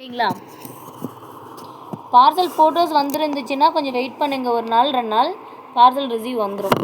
சரிங்களா? Parcel photos வந்துருந்துச்சுன்னா கொஞ்சம் wait பண்ணுங்கள், ஒரு நாள் 2 நாள் பார்சல் ரிசீவ் வந்துடும்.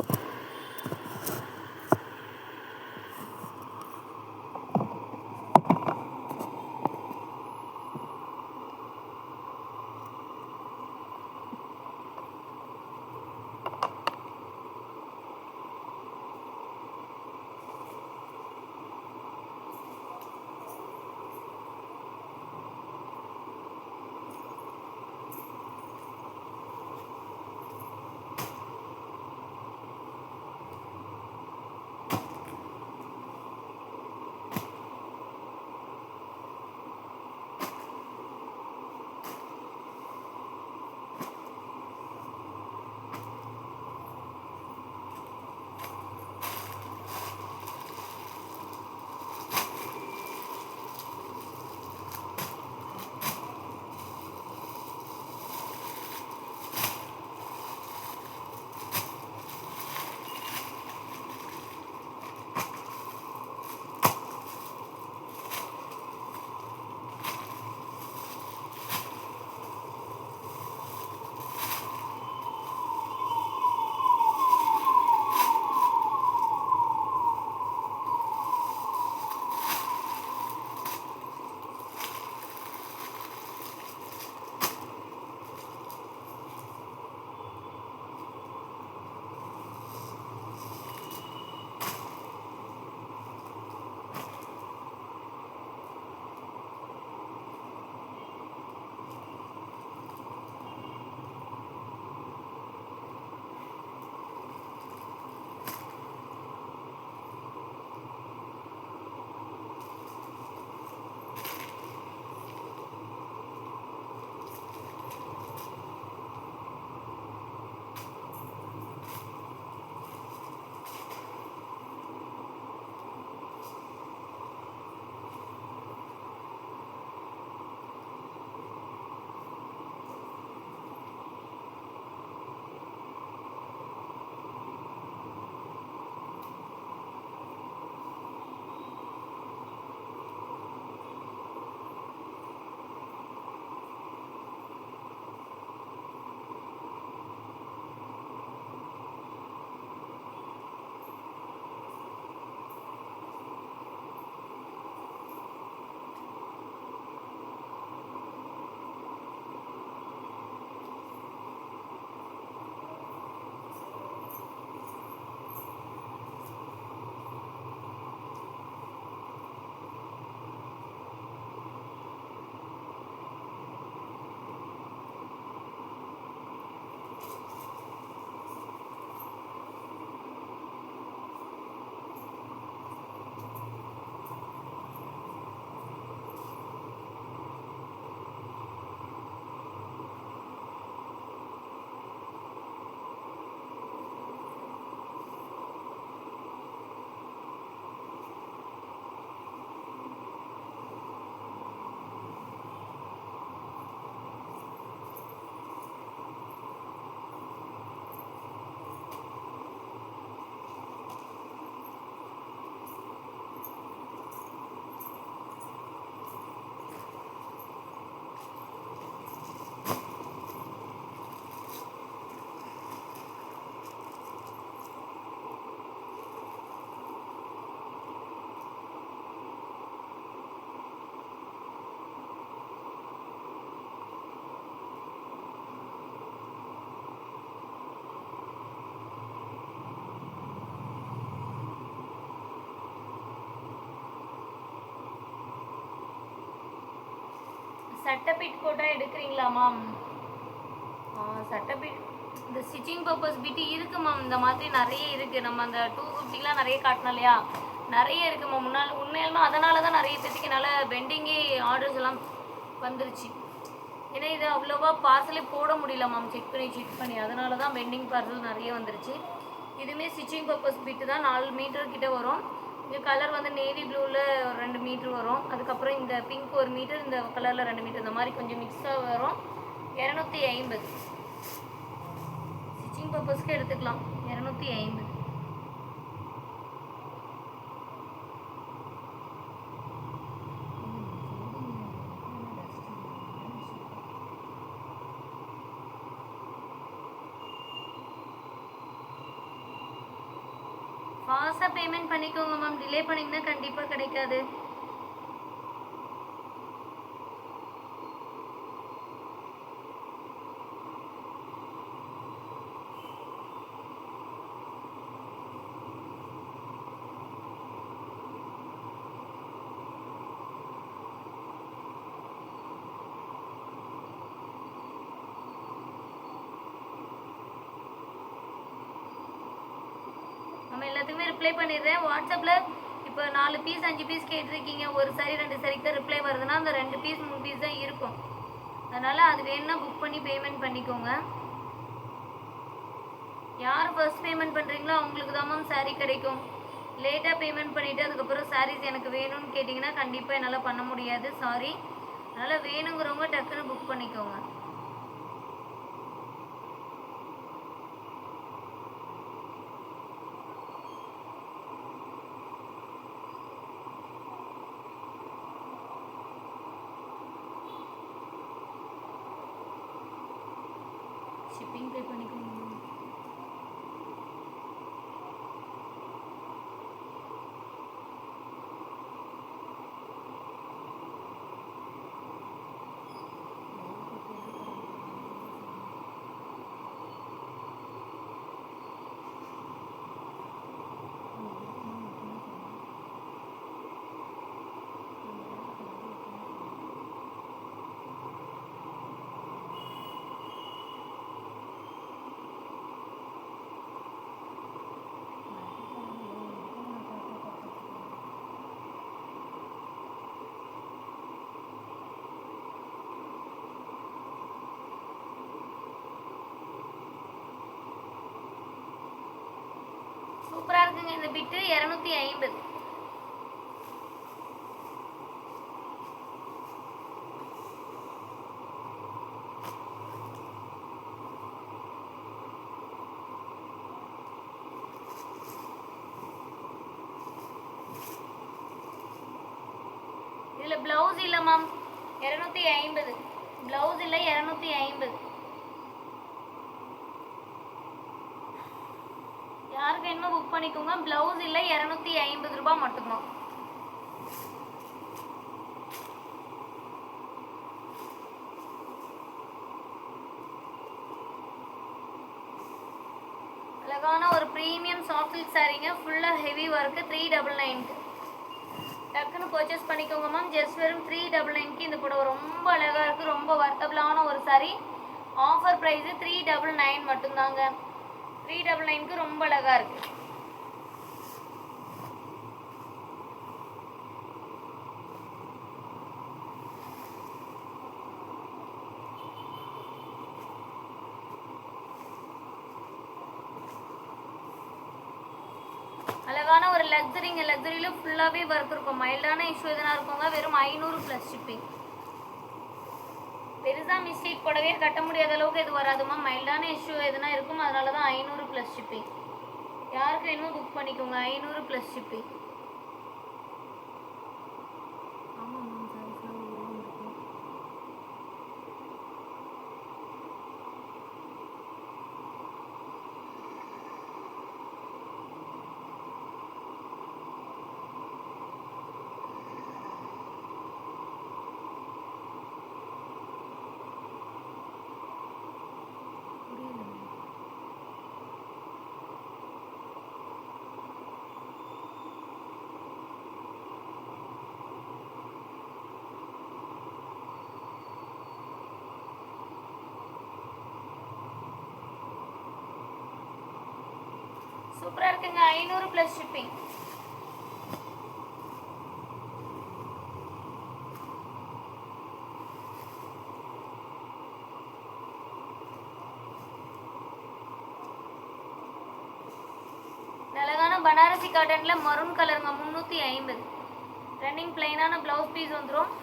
சட்டை பிட் போட்டால் எடுக்கிறீங்களா மேம்? சட்டை பிட் இந்த ஸ்டிச்சிங் பர்பஸ் பிட்டு இருக்குது மேம். இந்த மாதிரி நிறைய இருக்குது. நம்ம அந்த 250லாம் நிறைய காட்டினோம் இல்லையா, நிறைய இருக்குது மேம். உண்மையாலுமே அதனால தான் நிறைய பேத்துக்கு என்னால் பெண்டிங்கே ஆர்டர்ஸ் எல்லாம் வந்துருச்சு. ஏன்னா இது அவ்வளோவா பார்சலே போட முடியல மேம், செக் பண்ணி அதனால தான் பெண்டிங் பார்சல் நிறைய வந்துருச்சு. இதுவுமே ஸ்டிச்சிங் பர்பஸ் பிட்டு தான். 4 மீட்டர் கிட்ட வரும். இந்த கலர் வந்து நேவி ப்ளூவில் ஒரு 2 மீட்ரு வரும். அதுக்கப்புறம் இந்த பிங்க் 1 மீட்டர், இந்த கலரில் 2 மீட்டர், இந்த மாதிரி கொஞ்சம் மிக்ஸாக வரும். 250 ஸ்டிச்சிங் பர்பஸ்க்கு எடுத்துக்கலாம். 250. ஃபாஸ்ட்டாக பேமெண்ட் பண்ணிக்கோங்க மேம். டிலே பண்ணிங்கன்னா கண்டிப்பாக கிடைக்காது. நம்ம எல்லாத்துக்குமே ரிப்ளை பண்ணிடுறேன். வாட்ஸ்அப்பில் இப்போ 4 பீஸ் 5 பீஸ் கேட்டிருக்கீங்க. ஒரு சாரி 2 சாரிக்கு தான் ரிப்ளை வருதுன்னா அந்த 2 பீஸ் 3 பீஸ் தான் இருக்கும். அதனால் அது வேணும்னா புக் பண்ணி பேமெண்ட் பண்ணிக்கோங்க. யார் ஃபர்ஸ்ட் பேமெண்ட் பண்ணுறீங்களோ அவங்களுக்கு தான் மேம் சாரீ கிடைக்கும். லேட்டாக பேமெண்ட் பண்ணிவிட்டு அதுக்கப்புறம் சாரீஸ் எனக்கு வேணும்னு கேட்டிங்கன்னா கண்டிப்பாக என்னால் பண்ண முடியாது, சாரி. அதனால் வேணுங்கிறவங்க டக்குன்னு புக் பண்ணிக்கோங்க. ஷிப்பிங் பே பண்ணிக்கோங்க. சூப்பராக இருக்குங்க இந்த பிட்டு. 250. இதில் ப்ளவுஸ் இல்லை மேம். 250 ப்ளவுஸ் இல்லை. 250. யாருக்கு வேணுமோ புக் பண்ணிக்கோங்க. ப்ளவுஸ் இல்லை. 250 ரூபாய் மட்டும்தான். அழகான ஒரு ப்ரீமியம் சாஃப்ட் சில்க் சாரீங்க. ஃபுல்லாக ஹெவி ஒர்க்கு. 399. டக்குன்னு பர்ச்சேஸ் பண்ணிக்கோங்க மேம். ஜஸ்ட் வெறும் 399க்கு இந்த புடவை ரொம்ப அழகாக இருக்குது. ரொம்ப வர்த்தபிளான ஒரு சாரீ. ஆஃபர் ப்ரைஸு 399 மட்டும்தாங்க. 399க்கு ரொம்ப அழகாக இருக்குது. அழகான ஒரு லக்ஸரிங்க. லக்ஸரியில் ஃபுல்லாகவே ஒர்க் இருக்கும். மைல்டான இஷ்யூ எதனா இருக்குங்க. வெறும் 500 ப்ளஸ் ஷிப்பிங். பெருசாக மிஸ்டேக் போடவே கட்ட முடியாத அளவுக்கு இது வராதுமா. மைல்டான இஷ்யூ எதுனா இருக்கும். அதனால தான் 500 ப்ளஸ் ஷிப்பிங். யாருக்கு வேணுமோ புக் பண்ணிக்கோங்க. 500 ப்ளஸ் ஷிப்பிங். சூப்பராக இருக்குங்க. 500 ப்ளஸ் ஷிப்பிங். அழகான பனாரசி காட்டனில் மரூன் கலருங்க. 350. ரன்னிங் பிளைனான ப்ளவுஸ் பீஸ் வந்துடும்.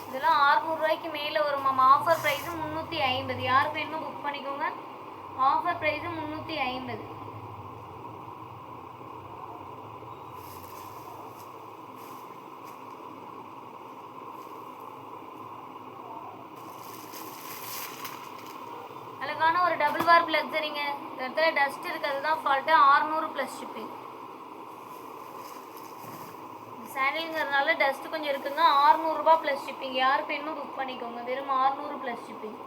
இதெல்லாம் 600 ரூபாய்க்கு மேலே வரும் மேம். Offer price 350. யாருக்கு வேணுமோ புக் பண்ணிக்கோங்க. Offer price 350. அழகான ஒரு டபுள் வார்ப் லக்ஸரிங்க. இந்த இடத்துல டஸ்ட் இருக்குது, அதுதான் ஃபால்ட்டு. 600 plus shipping. சாண்டில்ங்கிறதுனால டஸ்ட் கொஞ்சம் இருக்குங்க. 600 ரூபாய் ப்ளஸ் ஷிப்பிங். யாருக்கு வேணுமோ புக் பண்ணிக்கோங்க. வெறும் 600 ப்ளஸ் ஷிப்பிங்.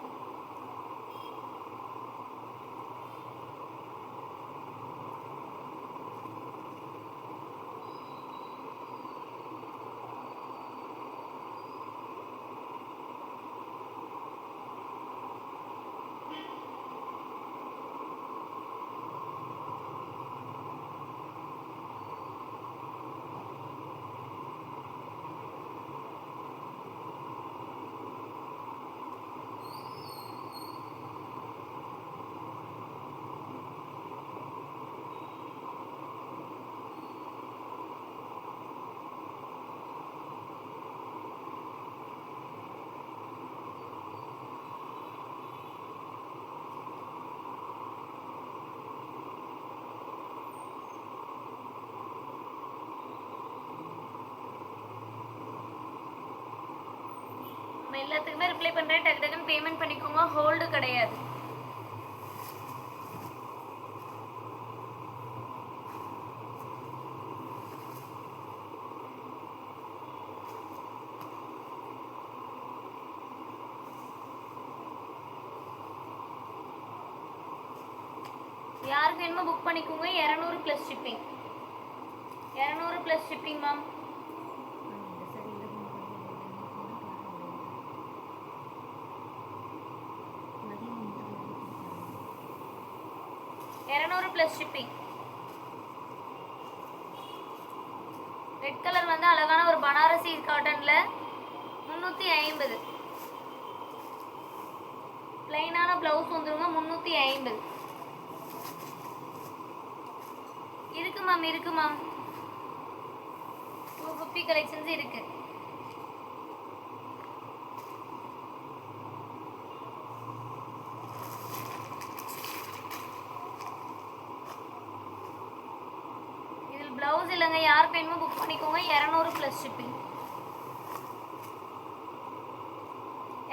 நம்ம எல்லாத்துக்குமே ரிப்ளை பண்ணுறேன். டக்கு டக்குன்னு பேமெண்ட் பண்ணிக்கோங்க. ஹோல்டு கிடையாது. யாருக்கு வேணுமோ புக் பண்ணிக்கோங்க. 200 plus shipping. 200 plus shipping ma'am. 200 plus shipping. Red colour வந்து அழகான ஒரு பனாரசி காட்டன்ல 350. பிளைனான பிளவுஸ் வந்துருங்க. 350 இருக்கு மேம். இருக்கு மேம். 250 கலெக்ஷன்ஸ் இருக்கு. இதில் பிளவுஸ் இல்லைங்க. யாருக்கு வேணுமோ புக் பண்ணிக்கோங்க. 200 plus shipping.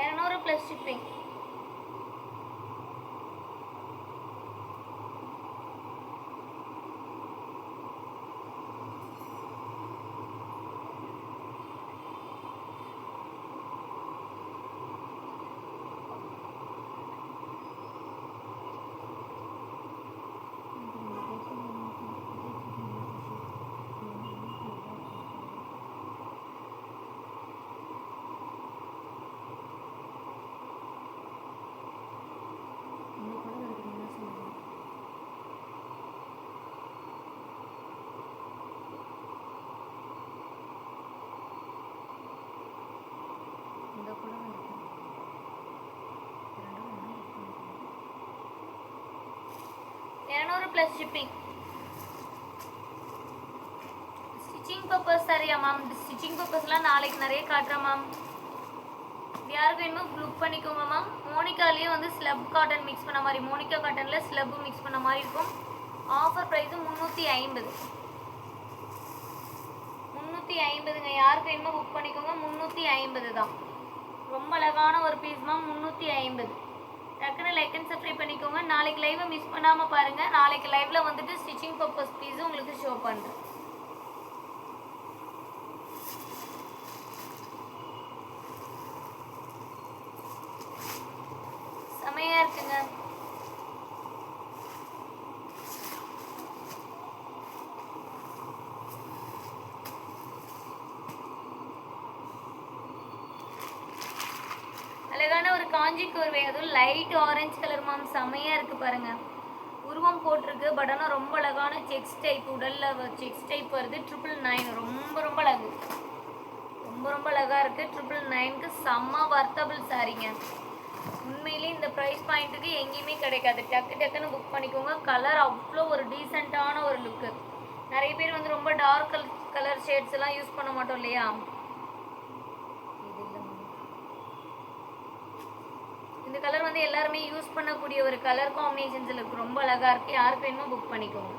200 plus shipping. Plus shipping. Stitching purpose சரியா மேம்? ஸ்டிச்சிங் பர்பஸ்லாம் நாளைக்கு நிறைய காட்டுறேன் மேம். யாருக்கு வேணுமோ புக் பண்ணிக்கோங்க மேம். மோனிகாலேயே வந்து ஸ்லப் காட்டன் மிக்ஸ் பண்ண மாதிரி, மோனிகா காட்டனில் ஸ்லப் மிக்ஸ் பண்ண மாதிரி இருக்கும். Offer price 350. 350ங்க. யாருக்கு வேணுமோ புக் பண்ணிக்கோங்க. 350 தான். ரொம்ப அழகான ஒரு பீஸ் மேம். 350. டக்குன்னு லைக் அண்ட் சப்ஸ்கிரைப் பண்ணிக்கோங்க. நாளைக்கு லைவை மிஸ் பண்ணாமல் பாருங்கள். நாளைக்கு லைவில் வந்துட்டு ஸ்டிச்சிங் பர்பஸ் பீஸும் உங்களுக்கு ஷோ பண்ணுறேன். செமையாக இருக்குங்க. அழகான ஒரு காஞ்சி கோர்வை. அதுவும் லைட் ஆரஞ்சு கலர் மேம். செமையாக இருக்குது பாருங்கள். உருவம் போட்டிருக்கு. பட் ஆனால் ரொம்ப அழகான செக்ஸ் டைப். உடலில் செக்ஸ் டைப் வருது. 999. ரொம்ப ரொம்ப அழகு. ரொம்ப ரொம்ப அழகாக இருக்குது. 999க்கு செம்ம வர்த்தபிள் சாரீங்க. உண்மையிலே இந்த ப்ரைஸ் பாயிண்ட்டுக்கு எங்கேயுமே கிடைக்காது. டக்கு டக்குன்னு புக் பண்ணிக்கோங்க. கலர் அவ்வளோ ஒரு டீசெண்டான ஒரு லுக்கு. நிறைய பேர் வந்து ரொம்ப டார்க் கலர் ஷேட்ஸ் எல்லாம் யூஸ் பண்ண மாட்டோம் இல்லையா? இந்த கலர் வந்து எல்லாருமே யூஸ் பண்ணக்கூடிய ஒரு கலர் காம்பினேஷன்ஸில் இருக்குது. ரொம்ப அழகாக இருக்குது. யாருக்கு வேணுமோ புக் பண்ணிக்கோங்க.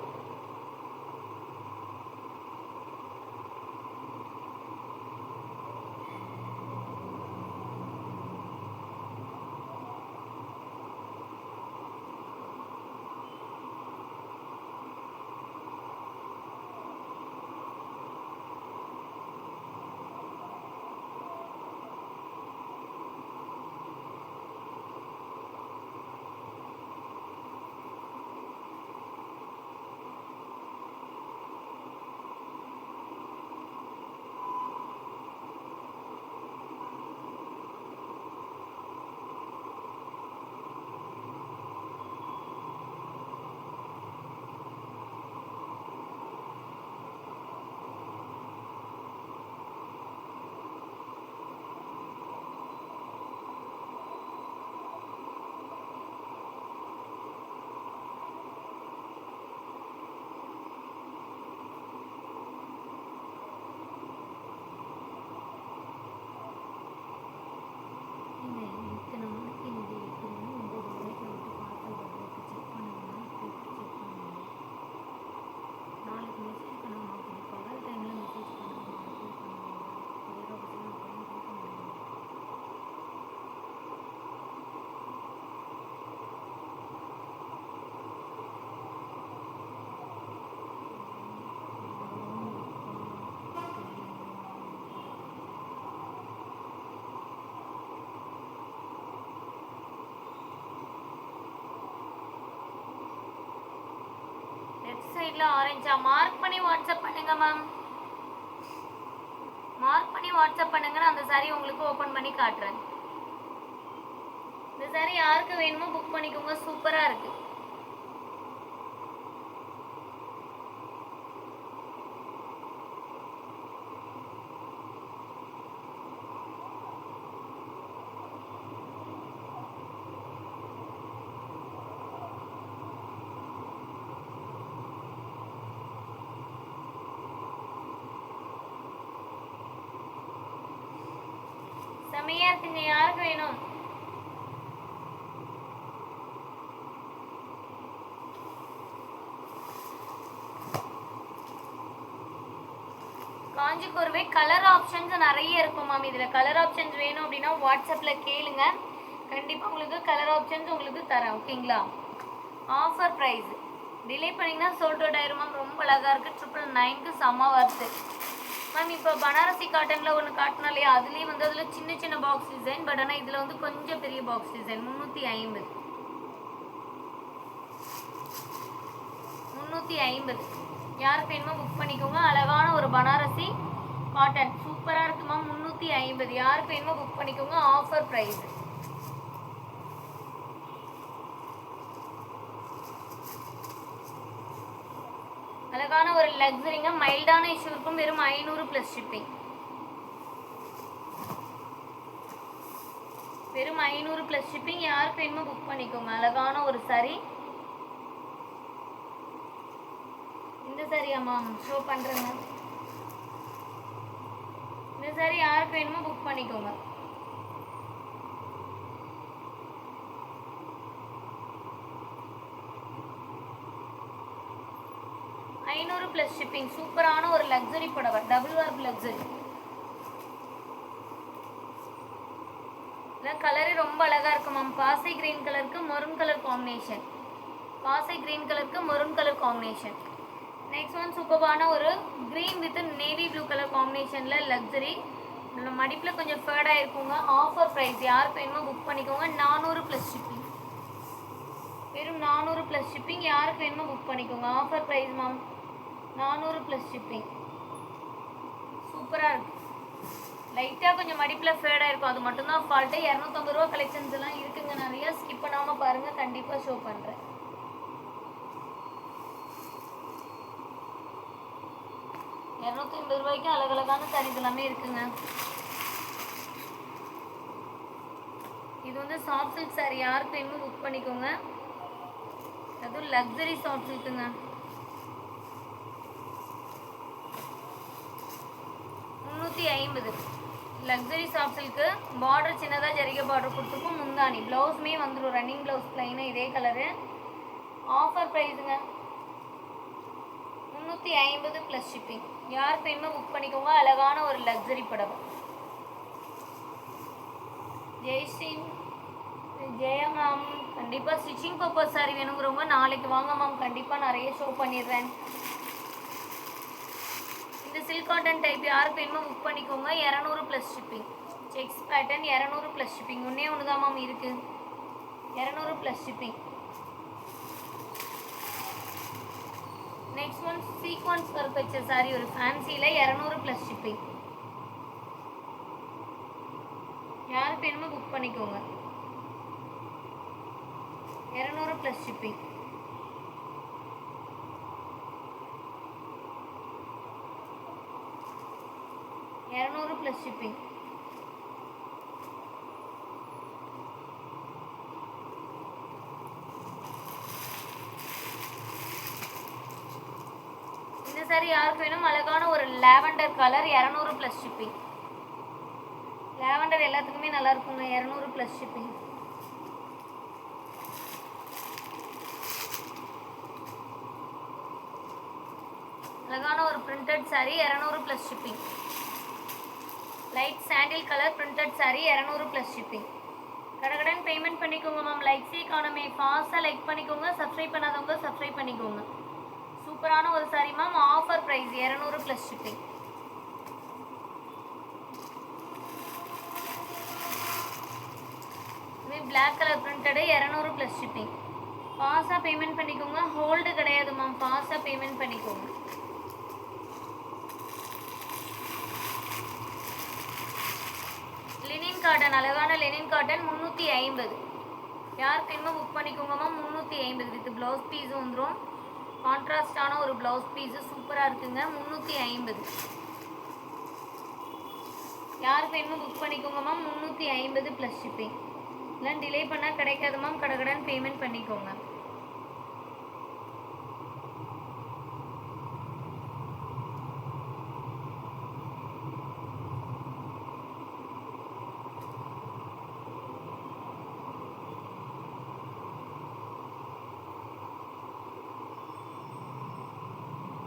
சைடில் ஆரஞ்சா? மார்க் பண்ணி வாட்ஸ்அப் பண்ணுங்க மேம். மார்க் பண்ணி வாட்ஸ்அப் பண்ணுங்க. நான் அந்த சாரி உங்களுக்கு ஓப்பன் பண்ணி காட்டுறேன். இந்த சாரி யாருக்கு வேணுமோ புக் பண்ணிக்கோங்க. சூப்பராக இருக்குது. செம்மையா இருக்குங்க. யாருக்கு வேணும்? காஞ்சிபுரமே கலர் ஆப்ஷன்ஸ் நிறைய இருக்கும் மேம். இதில் கலர் ஆப்ஷன்ஸ் வேணும் அப்படின்னா வாட்ஸ்அப்பில் கேளுங்க. கண்டிப்பாக உங்களுக்கு கலர் ஆப்ஷன்ஸ் உங்களுக்கு தரேன். ஓகேங்களா? ஆஃபர் ப்ரைஸ் டிலே பண்ணிங்கன்னா சோல்ட் அவுட் ஆயிரும் மேம். ரொம்ப அழகாக இருக்குது. 999க்கு செம்ம வருது மேம். இப்போ பனாரசி காட்டனில் ஒன்று காட்டினா இல்லையா, அதுலேயே வந்து அதில் சின்ன சின்ன பாக்ஸ் டிசைன். பட் ஆனால் இதில் வந்து கொஞ்சம் பெரிய பாக்ஸ் டிசைன். 350 யாருக்கு வேணுமோ புக் பண்ணிக்கோங்க. அழகான ஒரு பனாரசி காட்டன் சூப்பராக இருக்கு மேம். 350 யாருக்கு வேணுமோ புக் பண்ணிக்கோங்க. Offer price. அழகான ஒரு லக்ஸரிங்க. மைல்டான இஷ்யூ இருக்கும். வெறும் 500 ப்ளஸ் ஷிப்பிங். வெறும் 500 ப்ளஸ் ஷிப்பிங். யாருக்கு வேணுமோ புக் பண்ணிக்கோங்க. அழகான ஒரு சாரி. இந்த சாரியா மேம் ஷோ பண்ணுறேங்க. இந்த சாரி யாருக்கு வேணுமோ புக் பண்ணிக்கோங்க. Plus shipping. சூப்பரான ஒரு லக்ஸரி புடவை. Double work luxury. இதில் கலரு ரொம்ப அழகாக இருக்கும் மேம். பாசை கிரீன் கலருக்கு மெரூன் கலர் காம்பினேஷன். பாசை கிரீன் கலருக்கு maroon colour combination. Next one சூப்பரான ஒரு green with navy blue colour காம்பினேஷனில் லக்ஸரி. மடிப்பில் கொஞ்சம் ஃபேடாக இருக்குங்க. Offer price. யாருக்கு வேணுமோ புக் பண்ணிக்கோங்க. 400 ப்ளஸ் ஷிப்பிங். வெறும் 400 ப்ளஸ் ஷிப்பிங். யாருக்கு வேணுமோ புக் பண்ணிக்கோங்க. Offer price ma'am. 400 plus shipping. சூப்பராக இருக்குது. லைட்டாக கொஞ்சம் மடிப்பில் ஃபேடாக இருக்கும். அது மட்டும்தான் ஃபால்ட்டு. 250 ரூபா கலெக்ஷன்ஸ் எல்லாம் இருக்குங்க நிறையா. ஸ்கிப் பண்ணாமல் பாருங்கள். கண்டிப்பாக ஷோ பண்ணுறேன். ரூபாய்க்கு அழகழகான சாரீஸ் எல்லாமே இருக்குங்க. இது வந்து சாஃப்ட் சில்க் சாரீ. யாருக்கு வேணுமோ புக் பண்ணிக்கோங்க. அதுவும் லக்ஸரி சாஃப்ட் சில்க்குங்க. 350 லக்ஸரி சாஃப்ட் சில்க்கு. பார்டர் சின்னதாக ஜரிகை பார்டர் கொடுத்துருக்கும். முந்தானி ப்ளவுஸுமே வந்துடும். ரன்னிங் ப்ளவுஸ் ப்ளைனாக இதே கலரு. ஆஃபர் ப்ரைஸுங்க. 350 ப்ளஸ் ஷிப்பிங். யாருக்கு வேணுமோ புக் பண்ணிக்கோங்க. அழகான ஒரு லக்ஸரி புடவை. ஜெய்ஸ்ரீ ஜெயா மேம் கண்டிப்பாக ஸ்டிச்சிங் பர்பஸ் சாரி வேணுங்கிறவங்க நாளைக்கு வாங்க மேம். கண்டிப்பாக நிறைய ஷோ பண்ணிடுறேன். இந்த சில்க் காட்டன் டைப் யாருக்கு வேணுமோ புக் பண்ணிக்கோங்க. 200 plus shipping. Sex pattern 200 plus shipping. ஒன்று தான் மேம் இருக்குது. 200 plus shipping. Next one sequence work வச்ச சாரி ஒரு ஃபேன்சியில் 200 ப்ளஸ் ஷிப்பிங். யாருக்கு வேணுமோ புக் பண்ணிக்கோங்க. 200 ப்ளஸ் ஷிப்பிங். Plus shipping. இந்த சாரி யாருக்கு வேணும்? அழகான ஒரு lavender colour. 200 plus shipping. Lavender எல்லாத்துக்குமே நல்லா இருக்குங்க. 200 ப்ளஸ் ஷிப்பிங். அழகான ஒரு printed saree. 200 plus shipping. Light sandal colour printed saree. 200 plus shipping. கடகடன் பேமெண்ட் பண்ணிக்கோங்க மேம். லைக்ஸே காணுமே. ஃபாஸ்ட்டாக லைக் பண்ணிக்கோங்க. சப்ஸ்கிரைப் பண்ணாதவங்க சப்ஸ்கிரைப் பண்ணிக்கோங்க. சூப்பரான ஒரு sari ma'am. Offer price 200 plus shipping. Black colour printed 200 plus shipping. ஃபாஸ்ட்டாக பேமெண்ட் பண்ணிக்கோங்க, ஹோல்டு கிடையாது மேம், ஃபாஸ்ட்டாக பேமெண்ட் பண்ணிக்கோங்க. லெனின் காட்டன், அழகான லெனின் காட்டன் 350. யாருக்கு இன்னும் புக் பண்ணிக்கோங்க மேம். 350 வித் ப்ளவுஸ் பீஸ் வந்துடும். கான்ட்ராஸ்டான ஒரு ப்ளவுஸ் பீஸு சூப்பராக இருக்குங்க. 350. யாருக்கு இன்னும் புக் பண்ணிக்கோங்க மேம். 350 plus shipping. இல்லை டிலே பண்ணால் கிடைக்காது மேம், கடகடன் பேமெண்ட் பண்ணிக்கோங்க.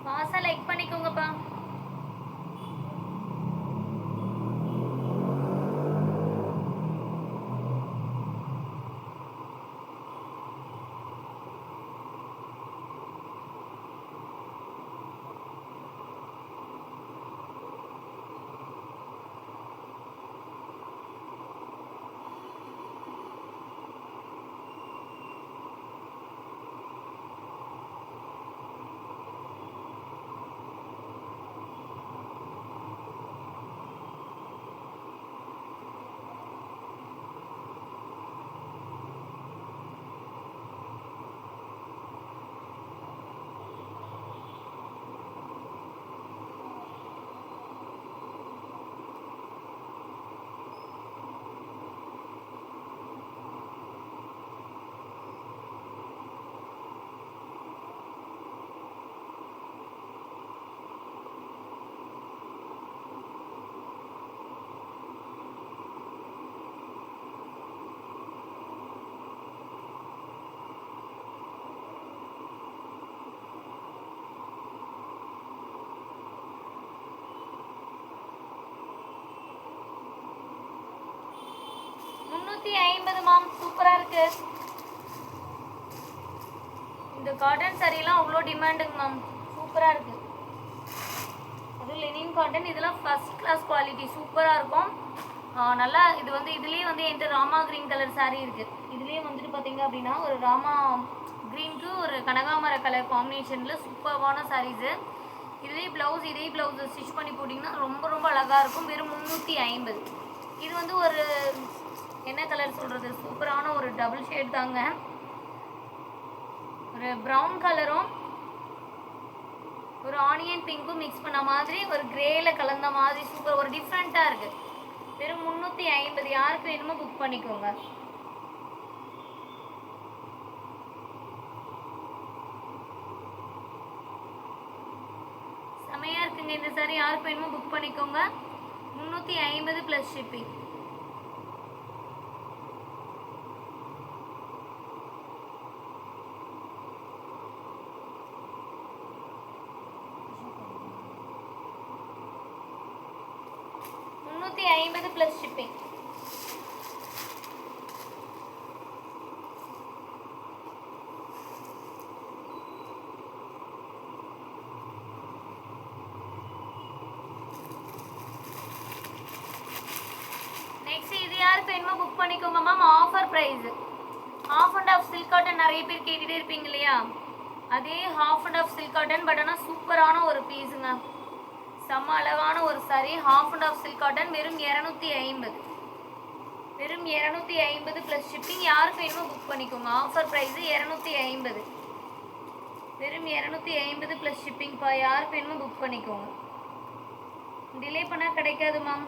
ஃபாஸ்ட்டாக லைக் பண்ணிக்கோங்கப்பா. மேம் சூப்பராக இருக்கு. இந்த காட்டன் சாரீலாம் அவ்வளோ டிமாண்டுங்க மேம், சூப்பராக இருக்கு. அது லெனின் காட்டன், இதெல்லாம் ஃபர்ஸ்ட் கிளாஸ் குவாலிட்டி, சூப்பராக இருக்கும். நல்லா இது வந்து இதுலேயே வந்து என்கிட்ட ராமா க்ரீன் கலர் சாரீ இருக்குது. இதுலேயே வந்துட்டு பார்த்தீங்க அப்படின்னா ஒரு ராமா க்ரீனுக்கு ஒரு கனகாமர கலர் காம்பினேஷனில் சூப்பரான சாரீஸு. இதுலேயே ப்ளவுஸ், இதே ப்ளவுஸ் ஸ்டிச் பண்ணி போட்டிங்கன்னா ரொம்ப ரொம்ப அழகாக இருக்கும். வெறும் 350. இது வந்து ஒரு என்ன கலர் சொல்கிறது, சூப்பரான ஒரு டபுள் ஷேட் தாங்க. ஒரு ப்ரௌன் கலரும் ஒரு ஆனியன் பிங்க்கும் மிக்ஸ் பண்ண மாதிரி ஒரு கிரேல கலந்த மாதிரி சூப்பர், ஒரு டிஃப்ரெண்ட்டாக இருக்குது. வெறும் 350. யாருக்கு வேணுமோ புக் பண்ணிக்கோங்க. செமையாக இருக்குங்க இந்த சாரி, யாருக்கு வேணுமோ புக் பண்ணிக்கோங்க. 350 plus shipping. Plus shipping. Next இது யாருக்கு வேணுமோ புக் பண்ணிக்கோங்க ma'am. Offer price. Half and half silk cotton நிறைய பேர் கேட்டுகிட்டே இருப்பீங்க இல்லையா, அதே half and half silk cotton, but ஆனால் சூப்பரான ஒரு பீஸுங்க. செம்ம அழகான ஒரு sari, half and half silk cotton. வெறும் 250. வெறும் 250 ப்ளஸ் ஷிப்பிங். யாருக்கு வேணுமோ புக் பண்ணிக்கோங்க. Offer price 250. வெறும் 250 ப்ளஸ் ஷிப்பிங்ப்பா. யாருக்கு வேணுமோ புக் பண்ணிக்கோங்க. டிலே பண்ணால் கிடைக்காது ma'am.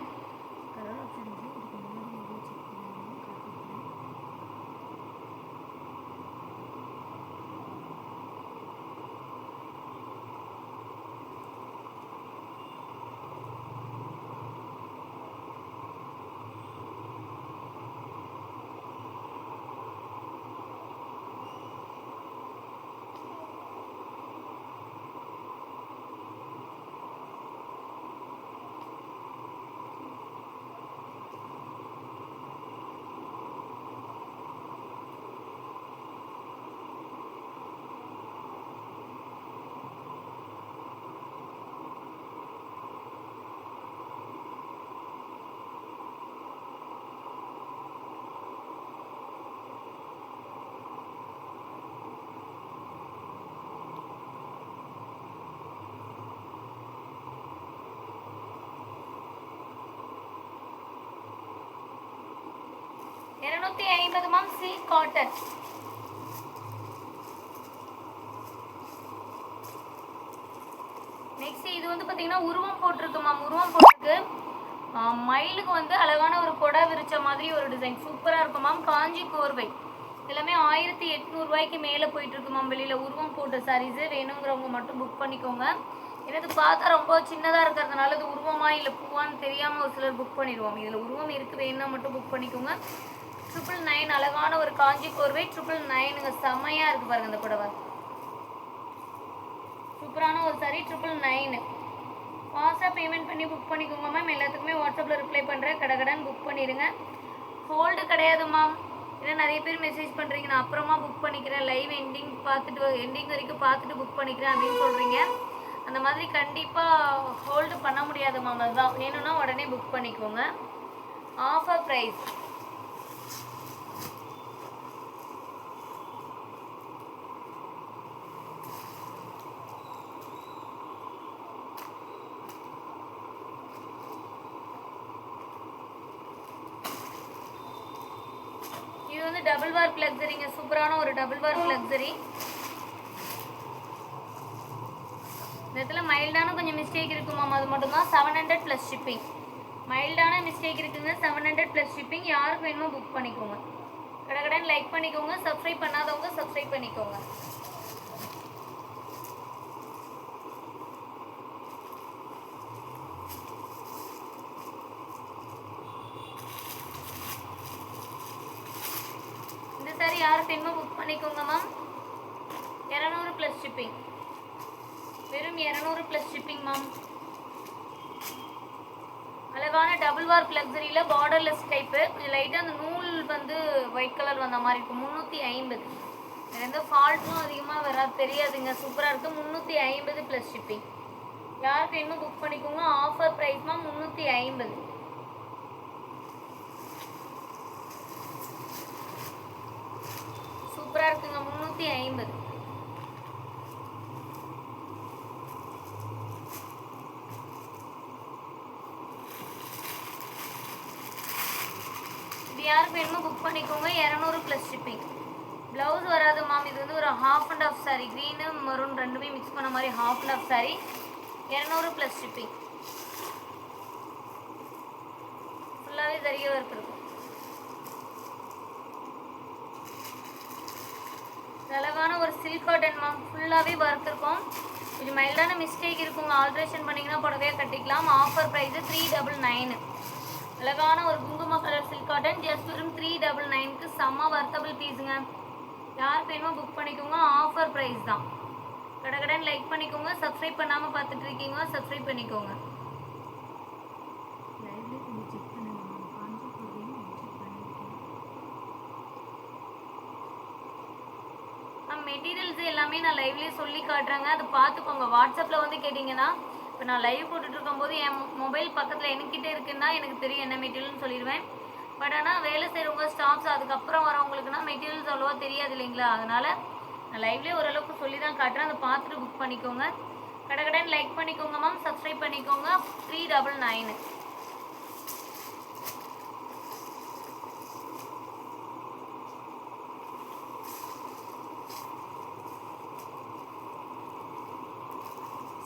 250 ma'am, silk cotton. Next இது வந்து பார்த்தீங்கன்னா உருவம் போட்டிருக்கு மேம். உருவம் போட்டிருக்கு. மயிலுக்கு வந்து அழகான ஒரு கொடை விரிச்ச மாதிரி ஒரு டிசைன் சூப்பராக இருக்கும் மேம். காஞ்சி கோர்வை எல்லாமே 1800 ரூபாய்க்கு மேலே போயிட்டு இருக்கு மேம். வெளியில் உருவம் போட்ட சாரீஸு வேணுங்கிறவங்க மட்டும் புக் பண்ணிக்கோங்க. எனக்கு பார்த்தா ரொம்ப சின்னதாக இருக்கிறதுனால இது உருவமா இல்லை பூவான்னு தெரியாமல் ஒரு சிலர் புக் பண்ணிடுவோம். இதில் உருவம் இருக்குது, வேணும்னா மட்டும் புக் பண்ணிக்கோங்க. 999 அழகான ஒரு காஞ்சி கோர்வை 999ங்க. செம்மையாக இருக்குது பாருங்கள் இந்த புடவை. சூப்பரான ஒரு சாரி 999. ஃபாஸ்ட்டாக பேமெண்ட் பண்ணி புக் பண்ணிக்கோங்க மேம். எல்லாத்துக்குமே வாட்ஸ்அப்பில் ரிப்ளை பண்ணுறேன். கடகடன் புக் பண்ணிடுங்க. ஹோல்டு கிடையாது மேம். ஏன்னா நிறைய பேர் மெசேஜ் பண்ணுறீங்க, நான் அப்புறமா புக் பண்ணிக்கிறேன், லைவ் எண்டிங் வரைக்கும் பார்த்துட்டு புக் பண்ணிக்கிறேன் அப்படின்னு சொல்கிறீங்க. அந்த மாதிரி கண்டிப்பாக ஹோல்டு பண்ண முடியாது மேம். அதுதான் வேணும்னா உடனே புக் பண்ணிக்கோங்க. Offer price. இது வந்து டபுள் வார்க் லக்ஸரிங்க. சூப்பரான ஒரு டபுள் வார்க் லக்ஸரி. இந்த இடத்துல மைல்டான கொஞ்சம் மிஸ்டேக் இருக்கும் மேம். அது மட்டும்தான் 700 ப்ளஸ் ஷிப்பிங். மைல்டான மிஸ்டேக் இருக்குங்க. 700 ப்ளஸ் ஷிப்பிங். யாருக்கு வேணுமோ புக் பண்ணிக்கோங்க. கடகடன் லைக் பண்ணிக்கோங்க. சப்ஸ்கிரைப் பண்ணாதவங்க சப்ஸ்கிரைப் பண்ணிக்கோங்க. இந்த சாரி யாருக்கு வேணுமோ புக் பண்ணிக்கோங்க மேம். 200 plus shipping. வெறும் 200 ப்ளஸ் ஷிப்பிங் மேம். அழகான டபுள் வார்க் லக்ஸரியில் பார்டர்லெஸ் டைப்பு. கொஞ்சம் லைட்டாக அந்த நூல் வந்து ஒயிட் கலர் வந்த மாதிரி இருக்கும். 350. எந்த ஃபால்ட்டும் அதிகமாக வராது, தெரியாதுங்க. சூப்பராக இருக்குது. 350 ப்ளஸ் ஷிப்பிங். யாருக்கு வேணுமோ புக் பண்ணிக்கோங்க. Offer price ma'am 350. சூப்பராக இருக்குங்க. 350. யாருக்கு வேணுமோ புக் பண்ணிக்கோங்க. 200 ப்ளஸ் ஷிப்பிங். ப்ளவுஸ் வராது மேம். இது வந்து ஒரு half and half sari. Green maroon ரெண்டுமே மிக்ஸ் பண்ண மாதிரி half and half sari. 200 plus shipping. ஃபுல்லாகவே சரியாக ஒர்க் இருக்கும். அழகான ஒரு சில்க் காட்டன் மேம். ஃபுல்லாகவே ஒர்க் இருக்கும். கொஞ்சம் மைல்டான மிஸ்டேக் இருக்குங்க. ஆல்ட்ரேஷன் பண்ணிங்கன்னா புடவையாக கட்டிக்கலாம். Offer price 399. அழகான ஒரு குங்கும கலர் சில்க் காட்டன். ஜஸ்ட் வெறும் 399க்கு செம்ம வர்த்தபிள் பீஸுங்க. யாருக்கு வேணுமோ புக் பண்ணிக்கோங்க. ஆஃபர் ப்ரைஸ் தான். கடகடன் லைக் பண்ணிக்கோங்க. சப்ஸ்கிரைப் பண்ணாமல் பார்த்துட்டு இருக்கீங்க, சப்ஸ்கிரைப் பண்ணிக்கோங்க. மெட்டீரியல்ஸ் எல்லாமே நான் லைவ்லேயே சொல்லி காட்டுறேங்க. அதை பார்த்துக்கோங்க. வாட்ஸ்அப்பில் வந்து கேட்டிங்கன்னா, இப்போ நான் லைவ் போட்டுட்டு இருக்கும்போது என் மொபைல் பக்கத்தில் என்கிட்ட இருக்குன்னா எனக்கு தெரியும் என்ன மெட்டீரியல்னு சொல்லிடுவேன். பட் ஆனால் வேலை செய்கிறவங்க ஸ்டாஃப்ஸ் அதுக்கப்புறம் வரவங்களுக்குன்னா மெட்டீரியல்ஸ் அவ்வளோவா தெரியாது இல்லைங்களா. அதனால் நான் லைவ்லேயே ஓரளவுக்கு சொல்லி தான் காட்டுறேன். அதை பார்த்துட்டு புக் பண்ணிக்கோங்க. கடகடன் லைக் பண்ணிக்கோங்க மேம். சப்ஸ்கிரைப் பண்ணிக்கோங்க. 399.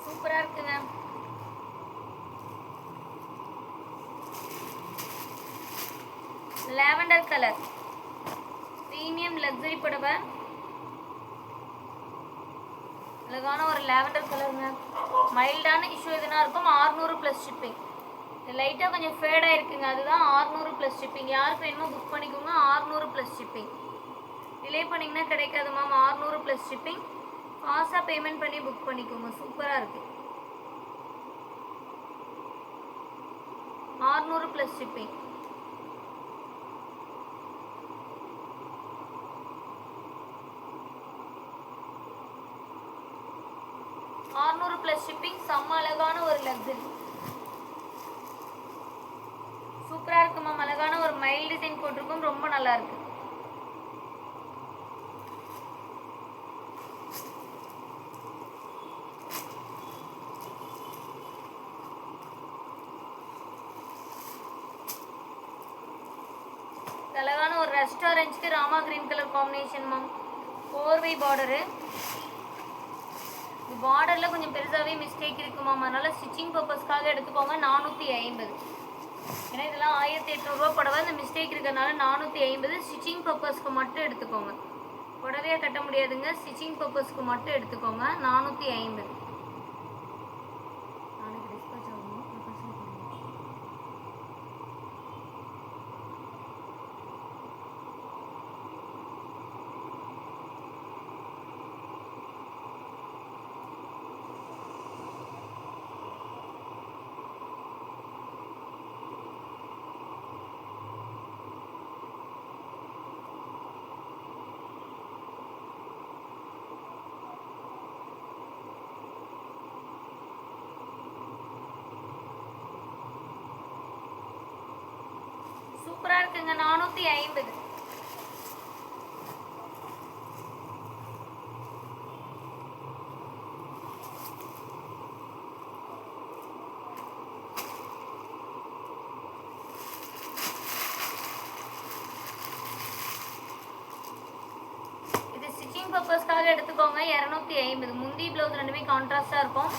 சூப்பராக இருக்குங்க. லாவெண்டர் கலர் ப்ரீமியம் லக்ஸரி புடவை. அழகான ஒரு லாவெண்டர் கலருங்க. மைல்டான இஷ்யூ எதுனா இருக்கும். 600 ப்ளஸ் ஷிப்பிங். லைட்டாக கொஞ்சம் ஃபேடாக இருக்குங்க. அதுதான் 600 ப்ளஸ் ஷிப்பிங். யாருக்கு வேணுமோ புக் பண்ணிக்கோங்க. 600 ப்ளஸ் ஷிப்பிங். டிலே பண்ணிங்கன்னா கிடைக்காது மேம். 600 plus shipping. ஃபாஸ்ட்டாக பேமெண்ட் பண்ணி புக் பண்ணிக்கோங்க. சூப்பராக இருக்குது. 600 ப்ளஸ் ஷிப்பிங். Plus shipping. செம்ம அழகான ஒரு லக்ஸரி. சூப்பராக இருக்கு மேம். அழகான ஒரு மைல் டிசைன் போட்டிருக்கும். ரொம்ப நல்லா இருக்கு. அழகான ஒரு ஃபர்ஸ்ட் ஆரஞ்சுக்கு ராமா green colour combination ma'am. 4 border. பார்டரில் கொஞ்சம் பெருசாகவே மிஸ்டேக் இருக்குது மேம். அதனால் ஸ்டிச்சிங் பர்பஸ்க்காக எடுத்துக்கோங்க. 450. ஏன்னா இதெல்லாம் 1800 புடவை. இந்த மிஸ்டேக் இருக்கிறதுனால 450. ஸ்டிச்சிங் பர்பஸ்க்கு மட்டும் எடுத்துக்கோங்க. புடவையாக கட்ட முடியாதுங்க. ஸ்டிச்சிங் பர்பஸ்க்கு மட்டும் எடுத்துக்கோங்க. 450. சூப்பராக இருக்குங்க. 450. இது ஸ்டிச்சிங் பர்பஸ்க்காக எடுத்துக்கோங்க. 250. முந்தி ப்ளவுஸ் ரெண்டுமே கான்ட்ராஸ்டாக இருக்கும்.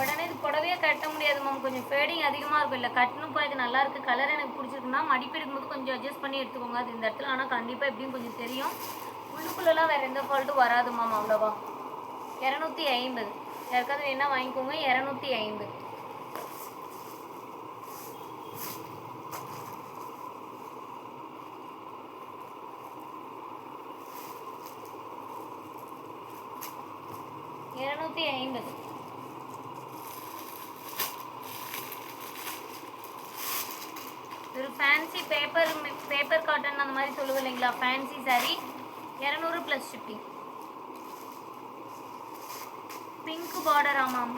உடனே இது புடவையே கட்ட முடியாது மேம். கொஞ்சம் ஃபேடிங் அதிகமாக இருக்கும். இல்லை கட்டணும் போய் இது நல்லா இருக்குது, கலர் எனக்கு பிடிச்சிருக்குன்னா மடிப்பு எடுக்கும்போது கொஞ்சம் அட்ஜஸ்ட் பண்ணி எடுத்துக்கோங்க. அது இந்த இடத்துல ஆனால் கண்டிப்பாக எப்படியும் கொஞ்சம் தெரியும். உள்ளுக்குள்ளெல்லாம் வேறு எந்த ஃபால்ட்டும் வராது மேம். அவ்வளோவா 250. யாருக்காவது வேணால் வாங்கிக்கோங்க. 250. ஒரு ஃபேன்சி பேப்பர் காட்டன் அந்த மாதிரி சொல்லுவோம் இல்லைங்களா, fancy saree 200 plus shipping. Pink பார்டரா மேம்?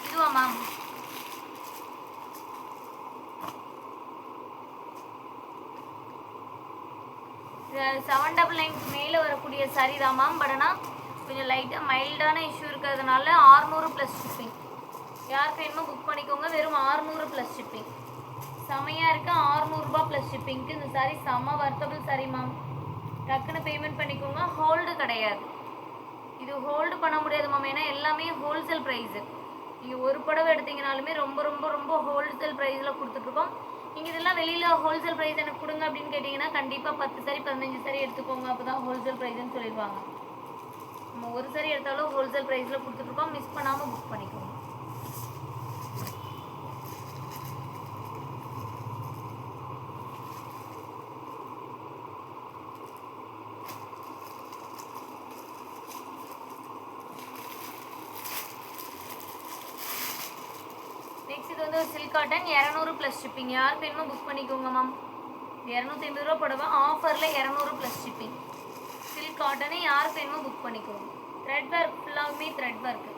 இதுவா மேம்? இது 799 மேலே வரக்கூடிய சாரீ தான் மேம். பட் ஆனால் கொஞ்சம் லைட்டாக மைல்டான இஷ்யூ இருக்கிறதுனால 600 ப்ளஸ் ஷிப்பிங். யாருக்கு வேணுமோ புக் பண்ணிக்கோங்க. வெறும் 600 ப்ளஸ் ஷிப்பிங். செமையாக இருக்குது. 600 ரூபா ப்ளஸ் ஷிப்பிங்க்கு இந்த சாரீ செம்ம வர்த்தபிள் சாரீ மேம். டக்குன்னு பேமெண்ட் பண்ணிக்கோங்க. ஹோல்டு கிடையாது. இது ஹோல்டு பண்ண முடியாது மேம். ஏன்னா எல்லாமே ஹோல்சேல் ப்ரைஸு. நீங்கள் ஒரு புடவை எடுத்தீங்கனாலுமே ரொம்ப ரொம்ப ரொம்ப ஹோல்சேல் ப்ரைஸில் கொடுத்துட்ருக்கோம். நீங்கள் இதெல்லாம் வெளியில் ஹோல்சேல் ப்ரைஸ் எனக்கு கொடுங்க அப்படின்னு கேட்டிங்கன்னா கண்டிப்பாக 10 சாரி 15 சாரி எடுத்துக்கோங்க. அப்போ தான் ஹோல்சேல் ப்ரைஸ்ன்னு சொல்லிடுவாங்க. நம்ம ஒரு சாரி எடுத்தாலும் ஹோல்சேல் ப்ரைஸில் கொடுத்துட்ருக்கோம். மிஸ் பண்ணாமல் புக் பண்ணிக்கோங்க. நெக்ஸ்ட் இது வந்து ஒரு சில்க் காட்டன் 200 ப்ளஸ் ஷிப்பிங். யாருக்கு வேணுமோ புக் பண்ணிக்கோங்க மேம். 250 ரூபா போடுவேன். ஆஃபரில் 200 ப்ளஸ் ஷிப்பிங். சில்க் காட்டனு யாருக்கு வேணுமோ புக் பண்ணிக்கோங்க. த்ரெட் ஒர்க் ஃபுல்லாகவுமே த்ரெட் ஒர்க்கு.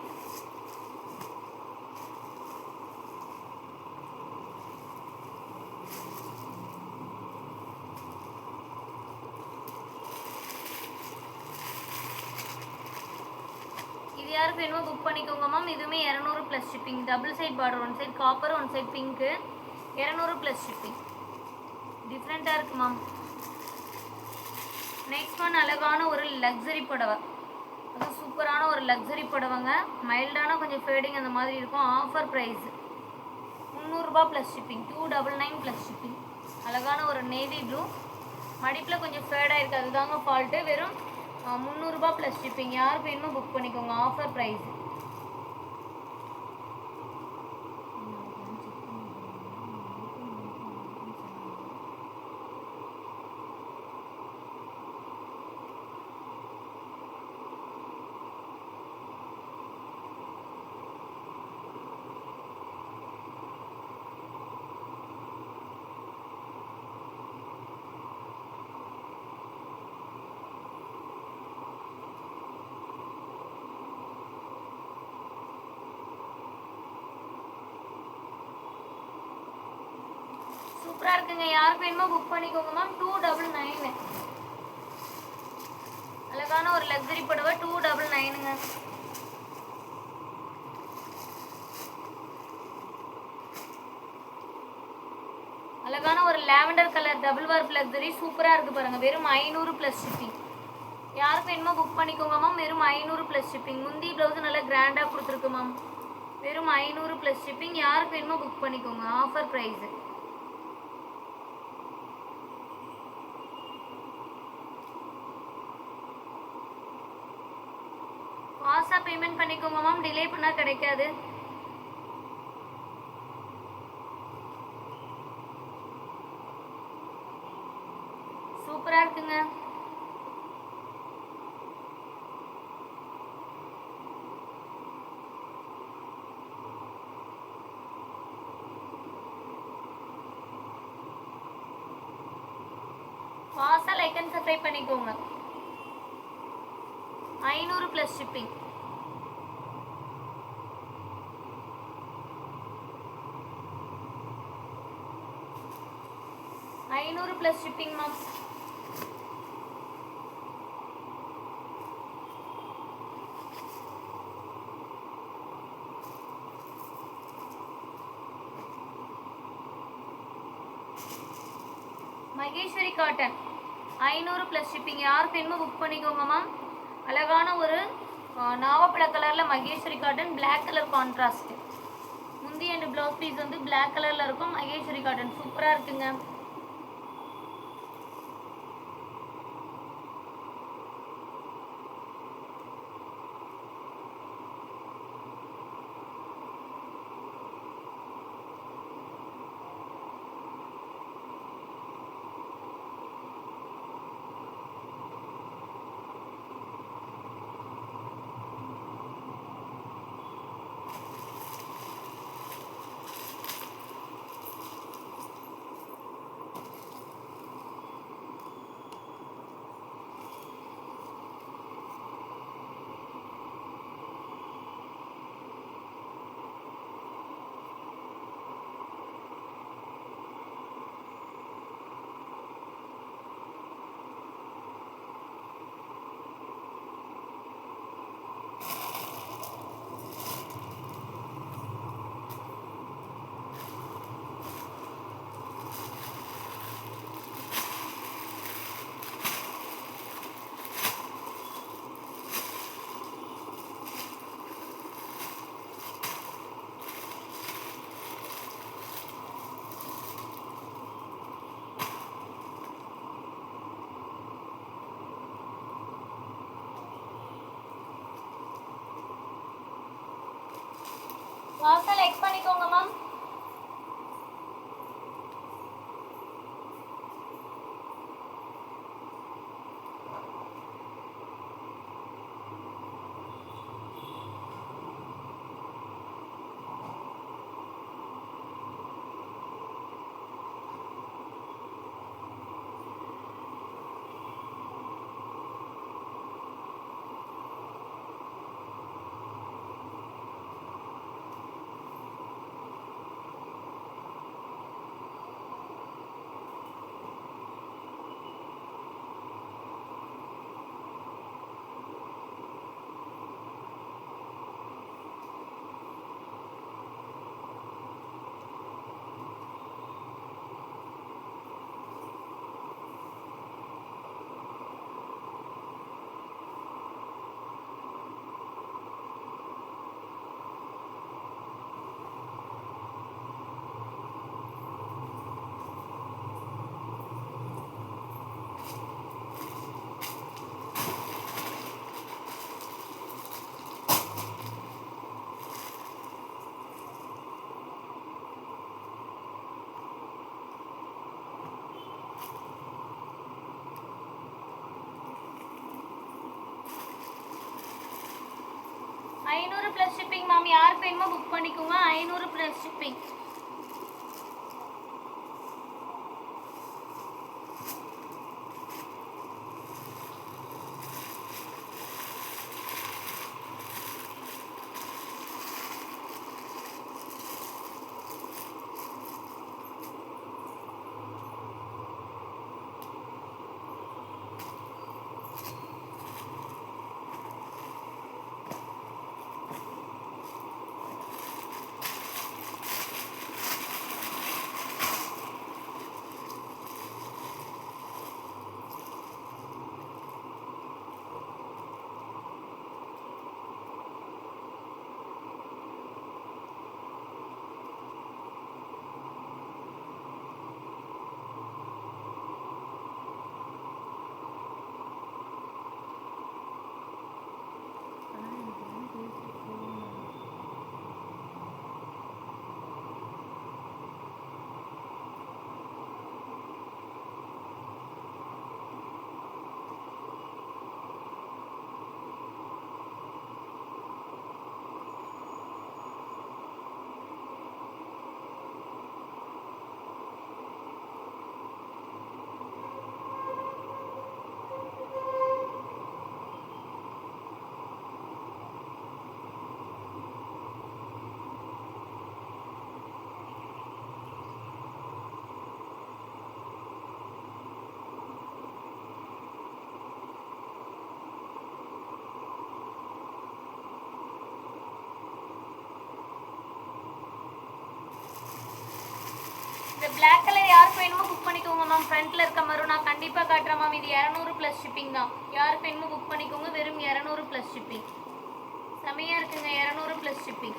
இது யாருக்கு வேணுமோ புக் பண்ணிக்கோங்க மேம். இதுவுமே 200 plus shipping. Double side border, one side copper, one side pink. 200 plus shipping. டிஃப்ரெண்ட்டாக இருக்குது மேம். நெக்ஸ்ட் ஒன் அழகான ஒரு லக்ஸரி புடவை. அது சூப்பரான ஒரு லக்ஸரி புடவைங்க. மைல்டான கொஞ்சம் ஃபேடிங் அந்த மாதிரி இருக்கும். ஆஃபர் ப்ரைஸ் 300 ரூபா ப்ளஸ் ஷிப்பிங். 299 plus shipping. அழகான ஒரு நேவி ப்ளூ. மடிப்பில் கொஞ்சம் ஃபேடாக இருக்குது, அதுதாங்க ஃபால்ட்டு. வெறும் 300 ரூபா ப்ளஸ் ஷிப்பிங். யாருக்கு வேணுமோ புக் பண்ணிக்கோங்க. Offer price. சூப்பராக இருக்குங்க. யாருக்கு வேணுமோ புக் பண்ணிக்கோங்க மேம். 299. அழகான ஒரு லக்ஸரி புடவை 299ங்க. அழகான ஒரு lavender colour double warp luxury சூப்பராக இருக்குது பாருங்கள். வெறும் 500 ப்ளஸ் ஷிப்பிங். யாருக்கு வேணுமோ புக் பண்ணிக்கோங்க மேம். வெறும் 500 ப்ளஸ் ஷிப்பிங். முந்தி ப்ளவுஸு நல்லா கிராண்டாக கொடுத்துருக்கு மேம். வெறும் 500 ப்ளஸ் ஷிப்பிங். யாருக்கு வேணுமோ புக் பண்ணிக்கோங்க. Offer price. ஃபாஸ்ட்டாக பேமெண்ட் பண்ணிக்கோங்க மேம். டிலே பண்ணால் கிடைக்காது. சூப்பராக இருக்குங்க. ஃபாஸ்ட்டாக லைக் அண்ட் சப்ஸ்கிரைப் பண்ணிக்கோங்க. 500 plus shipping. Plus shipping ma'am. Maheshwari cotton 500 plus shipping. யாருக்கு வேணுமோ புக் பண்ணிக்கோங்க மேம். அழகான ஒரு நாவப்பழ கலரில் Maheshwari cotton, black colour contrast. முந்தி அண்ட் ப்ளவுஸ் பீஸ் வந்து பிளாக் கலரில் இருக்கும். மகேஸ்வரி காட்டன் சூப்பராக இருக்குங்க. ஃபாஸ்ட்டாக லைக் பண்ணிக்கோங்க மேம். ஐநூறு ப்ளஸ் ஷிப்பிங் மேம். யாருக்கு வேணுமோ புக் பண்ணிக்கோங்க. 500 ப்ளஸ் ஷிப்பிங். பிளாக் கலர் யாருக்கு வேணுமோ புக் பண்ணிக்கோங்க மேம். ஃப்ரண்ட்ல இருக்க மாதிரி நான் கண்டிப்பாக காட்டுறேன் மேம். இது 200 ப்ளஸ் ஷிப்பிங் தான். யாருக்கு வேணுமோ புக் பண்ணிக்கோங்க. வெறும் 200 ப்ளஸ் ஷிப்பிங். செமையாக இருக்குங்க. 200 ப்ளஸ் ஷிப்பிங்.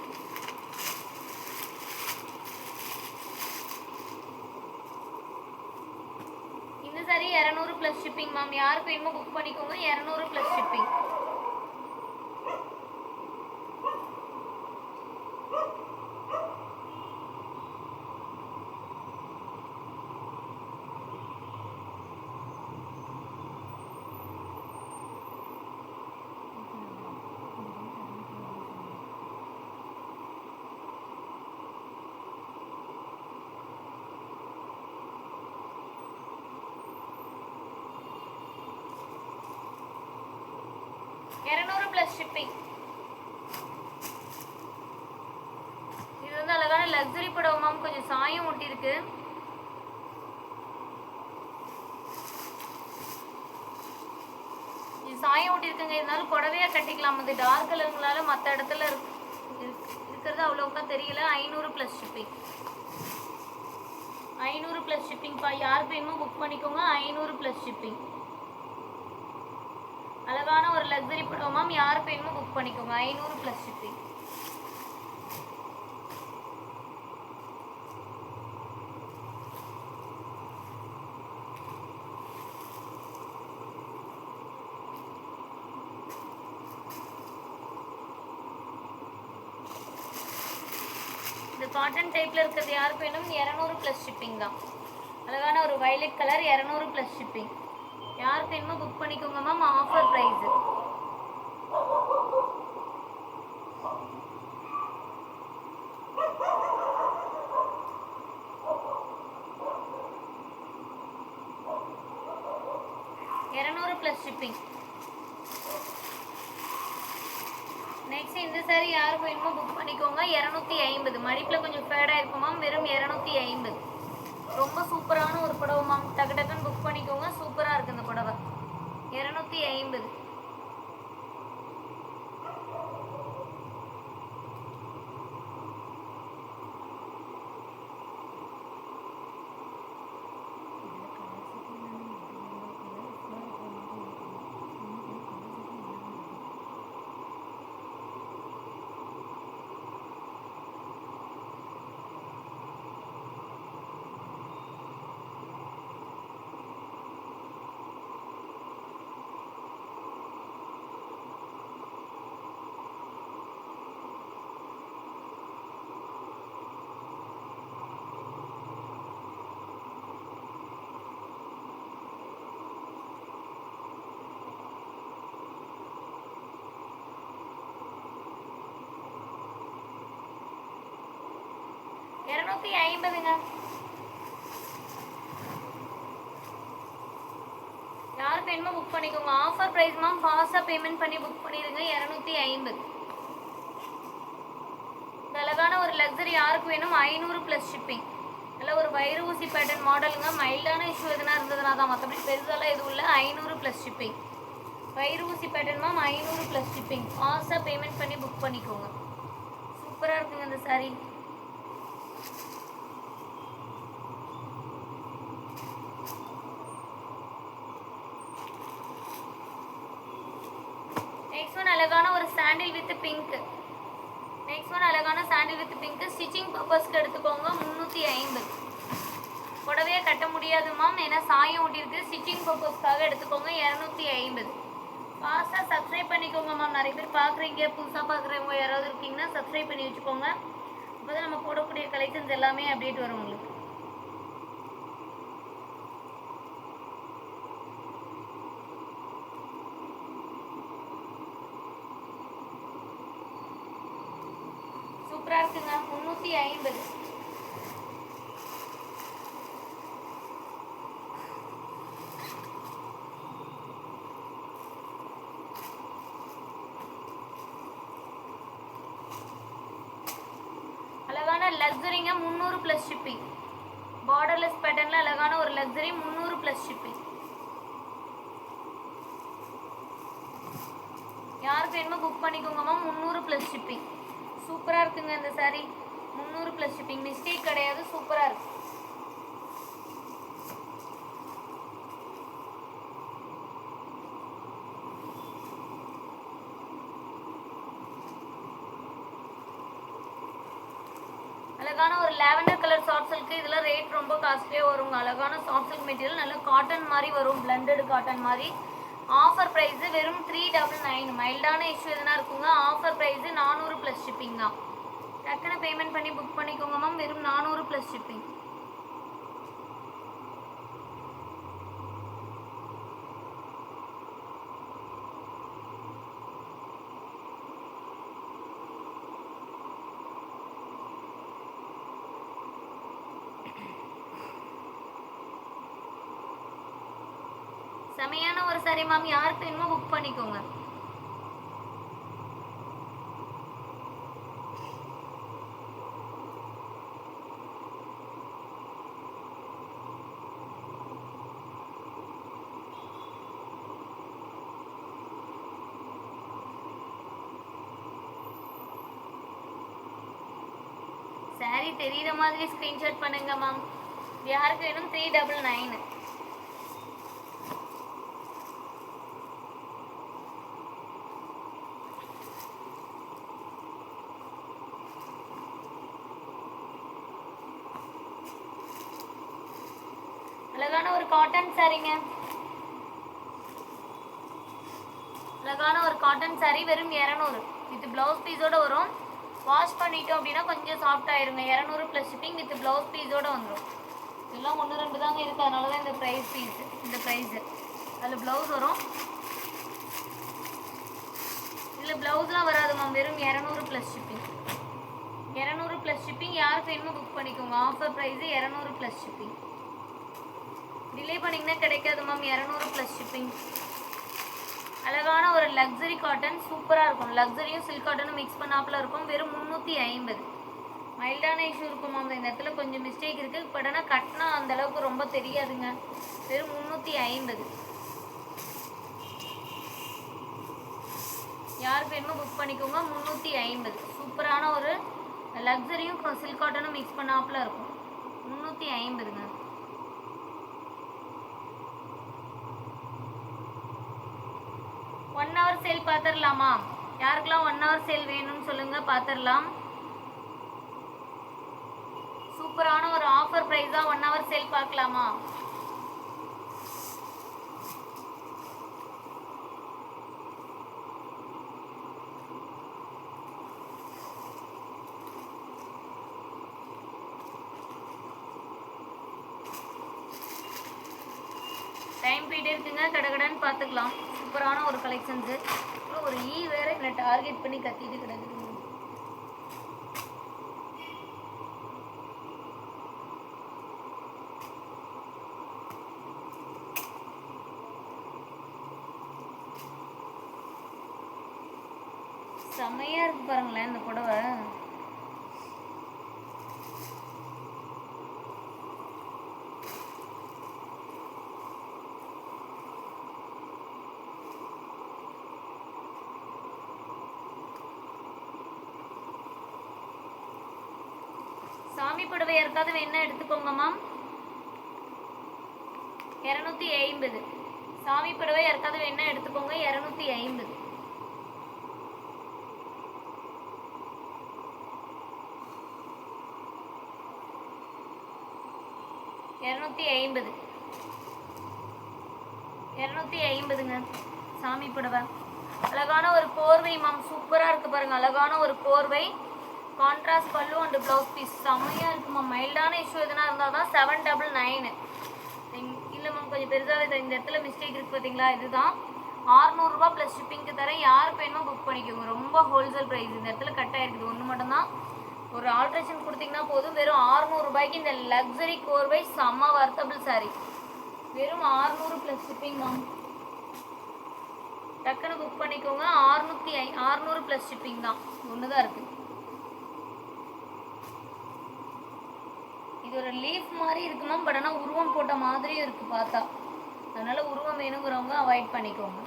இந்த சாரி 200 ப்ளஸ் ஷிப்பிங் மேம். யாருக்கு வேணுமோ புக் பண்ணிக்கோங்க. 200 ப்ளஸ் ஷிப்பிங். Plus shipping. இது வந்து அழகான லக்ஸரி புடவை மேம். கொஞ்சம் சாயம் ஒட்டி இருக்கு. இது சாயம் ஒட்டி இருக்குங்க. இருந்தாலும் புடவையா கட்டிக்கலாம். அது டார்க் கலருங்களால மற்ற இடத்துல இருக்கிறது அவ்வளோக்கா தெரியல. 500 ப்ளஸ் ஷிப்பிங். 500 ப்ளஸ் ஷிப்பிங்ப்பா. யாருக்கு வேணுமோ புக் பண்ணிக்கோங்க. 500 ப்ளஸ் ஷிப்பிங். அழகான ஒரு லக்ஸரி புடவை மேம். யாருக்கு வேணுமோ புக் பண்ணிக்கோங்க. 500 ப்ளஸ் ஷிப்பிங். இந்த காட்டன் டைப்ல இருக்கிறது யாருக்கு வேணும்? 200 ப்ளஸ் ஷிப்பிங் தான். அழகான ஒரு வயலட் கலர். 200 plus shipping. யாருக்கு வேணுமோ புக் பண்ணிக்கோங்க ma'am. Offer price. Plus shipping. Next இந்த சாரி யாருக்கு வேணுமோ புக் பண்ணிக்கோங்க. 250. மடிப்பில் கொஞ்சம் ஃபேடாக இருக்கும் மேம். வெறும் 250. ரொம்ப சூப்பரான ஒரு புடவை மேம். டக்கு டக்குன்னு புக் பண்ணிக்கோங்க. சூப்பராக இருக்குது இந்த புடவை. 250. $250ங்க. யாருக்கு வேணுமோ புக் பண்ணிக்கோங்க. Offer price ma'am. ஃபாஸ்ட்டாக பேமெண்ட் பண்ணி புக் பண்ணிடுங்க. 250. இந்த அழகான ஒரு லக்ஸரி யாருக்கு வேணும்? 500 ப்ளஸ் ஷிப்பிங். நல்ல ஒரு வயிறு ஊசி பேட்டர்ன் மாடலுங்க. மைல்டான இஷ்யூ எதுனா இருந்ததுனா தான். மற்றபடி பெருசாலாம் எதுவும் இல்லை. 500 ப்ளஸ் ஷிப்பிங். வயிறு ஊசி பேட்டர்ன் மேம். 500 plus shipping. ஃபாஸ்ட்டாக பேமெண்ட் பண்ணி புக் பண்ணிக்கோங்க. சூப்பராக இருக்குங்க இந்த சாரீ. அழகான ஒரு sandal with pink. Next one அழகான சாண்டில் வித் பிங்க். ஸ்டிச்சிங் பர்பஸ்க்கு எடுத்துக்கோங்க. 350. புடவையே கட்ட முடியாது மேம். ஏன்னா சாயம் ஒட்டிருக்கு. ஸ்டிச்சிங் பர்பஸ்க்காக எடுத்துக்கோங்க. 250. ஃபாஸ்ட்டாக சப்ஸ்கிரைப் பண்ணிக்கோங்க மேம். நிறைய பேர் பார்க்குறீங்க. புதுசாக பார்க்குறவங்க யாராவது இருக்கீங்கன்னா சப்ஸ்கிரைப் பண்ணி வச்சுக்கோங்க. அப்போ தான் நம்ம போடக்கூடிய கலெக்ஷன்ஸ் எல்லாமே அப்டேட் வரும் உங்களுக்கு. சூப்பராக இருக்குங்க. 350. அழகான லக்ஸரிங்க. 300 ப்ளஸ் ஷிப்பிங். பார்டர்லெஸ் பேட்டர்னில் அழகான ஒரு லக்ஸரி. 300 plus shipping. யாருக்கு வேணுமோ புக் பண்ணிக்கோங்க மேம். 300 plus shipping. சூப்பராக இருக்குங்க இந்த சாரீ. 300 plus shipping. மிஸ்டேக் கிடையாது. சூப்பராக இருக்கு. அழகான ஒரு லாவெண்டர் கலர் சாஃப்ட் சில்க். இதெல்லாம் ரேட் ரொம்ப காஸ்ட்லியாக வருங்க. அழகான சாஃப்ட் சில்க் மெட்டீரியல், நல்ல காட்டன் மாதிரி வரும், பிளண்டட் காட்டன் மாதிரி. ஆஃபர் ப்ரைஸு வெறும் 399. மைல்டான இஷ்யூ எதுனா இருக்குங்க. ஆஃபர் ப்ரைஸு 400 ப்ளஸ் ஷிப்பிங் தான். டக்குன்னு பேமெண்ட் பண்ணி புக் பண்ணிக்கோங்க மேம். வெறும் 400 ப்ளஸ் ஷிப்பிங். செமையான ஒரு சாரி மேம். யாருக்கு வேணுமோ புக் பண்ணிக்கோங்க. சாரி தெரியுற மாதிரி ஸ்கிரீன்ஷாட் பண்ணுங்க மேம். யாருக்கு வேணும்? 399. அழகான ஒரு காட்டன் சாரிங்க. அழகான ஒரு காட்டன் சாரி வெறும் 200. வித் பிளவுஸ் பீஸோட வரும். வாஷ் பண்ணிட்டோம் அப்படின்னா கொஞ்சம் சாஃப்ட் ஆயிருங்க. 200 ப்ளஸ் ஷிப்பிங் வித் பிளவுஸ் பீஸோட வந்துடும். இதெல்லாம் 1-2 தாங்க இருக்குது, அதனால தான் இந்த ப்ரைஸு. அதில் ப்ளவுஸ் வரும். இதில் ப்ளவுஸ்லாம் வராது மேம். வெறும் 200 ப்ளஸ் ஷிப்பிங். 200 plus shipping. யாருக்கு வேணுமோ புக் பண்ணிக்கோங்க. Offer price 200 plus shipping. Delay பண்ணிங்கன்னா கிடைக்காது மேம். 200 plus shipping. அழகான ஒரு லக்ஸரி காட்டன், சூப்பராக இருக்கும். லக்ஸரியும் சில்க் காட்டனும் மிக்ஸ் பண்ணாப்பில் இருக்கும். வெறும் 350. மைல்டான இஷ்யூ இருக்கும் மேம். இந்த இடத்துல கொஞ்சம் மிஸ்டேக் இருக்குது. பட் ஆனால் கட்டினா அந்தளவுக்கு ரொம்ப தெரியாதுங்க. வெறும் 350. யாருக்கு வேணுமோ புக் பண்ணிக்கோங்க. 350. சூப்பரான ஒரு லக்ஸரியும் சில்க் காட்டனும் மிக்ஸ் பண்ணாப்பில் இருக்கும். 350ங்க. ஒன் ஹவர் சேல் பார்த்துடலாமா? யாருக்கெல்லாம் 1 ஹவர் சேல் வேணும்னு சொல்லுங்கள், பார்த்துடலாம். சூப்பரான ஒரு ஆஃபர் ப்ரைஸ் தான். 1 ஹவர் சேல் பார்க்கலாமா? டைம் போயிட்டே இருக்குங்க. கடகடன்னு பார்த்துக்கலாம். சூப்பரான ஒரு கலெக்ஷன்ஸு. ஒரு வேற என்னை டார்கெட் பண்ணி கத்திட்டு கிடக்குது. செம்மையாக இருக்கு பாருங்களேன் இந்த புடவை. சாமி புடவை யாருக்காவது வேணா எடுத்துக்கோங்க மேம். 250. சாமி புடவை யாருக்காவது வேணா எடுத்துக்கோங்க. 250. 250. 250ங்க சாமி புடவை. அழகான ஒரு கோர்வை மேம். சூப்பராக இருக்குது பாருங்கள். அழகான ஒரு கோர்வை, கான்ட்ராஸ்ட் பல்லு அண்ட் ப்ளவுஸ் பீஸ். செம்மையாக இருக்குது மேம். மைல்டான இஷ்யூ எதுனா இருந்தால் தான் 799. இல்லை மேம் கொஞ்சம் பெருசாக இந்த இடத்துல மிஸ்டேக் இருக்குது பார்த்தீங்களா? இதுதான் 600 ரூபா ப்ளஸ் ஷிப்பிங்க்கு தரேன். யாருக்கு வேணுமோ புக் பண்ணிக்கோங்க. ரொம்ப ஹோல்சேல் ப்ரைஸ். இந்த இடத்துல கட் ஆகிருக்குது. ஒன்று மட்டும்தான். ஒரு ஆல்ட்ரேஷன் கொடுத்தீங்கன்னா போதும். வெறும் 600 ரூபாய்க்கு இந்த லக்ஸரி கோர்வை செம்ம வர்த்தபிள் சாரி. வெறும் 600 ப்ளஸ் ஷிப்பிங் மேம். டக்குன்னு புக் பண்ணிக்கோங்க. 600 ப்ளஸ் ஷிப்பிங் தான். ஒன்று தான் இருக்குது. இது ஒரு லீஃப் மாதிரி இருக்கு மேம். பட் ஆனால் உருவம் போட்ட மாதிரியும் இருக்குது பார்த்தா. அதனால் உருவம் வேணுங்கிறவங்க அவாய்ட் பண்ணிக்கோங்க.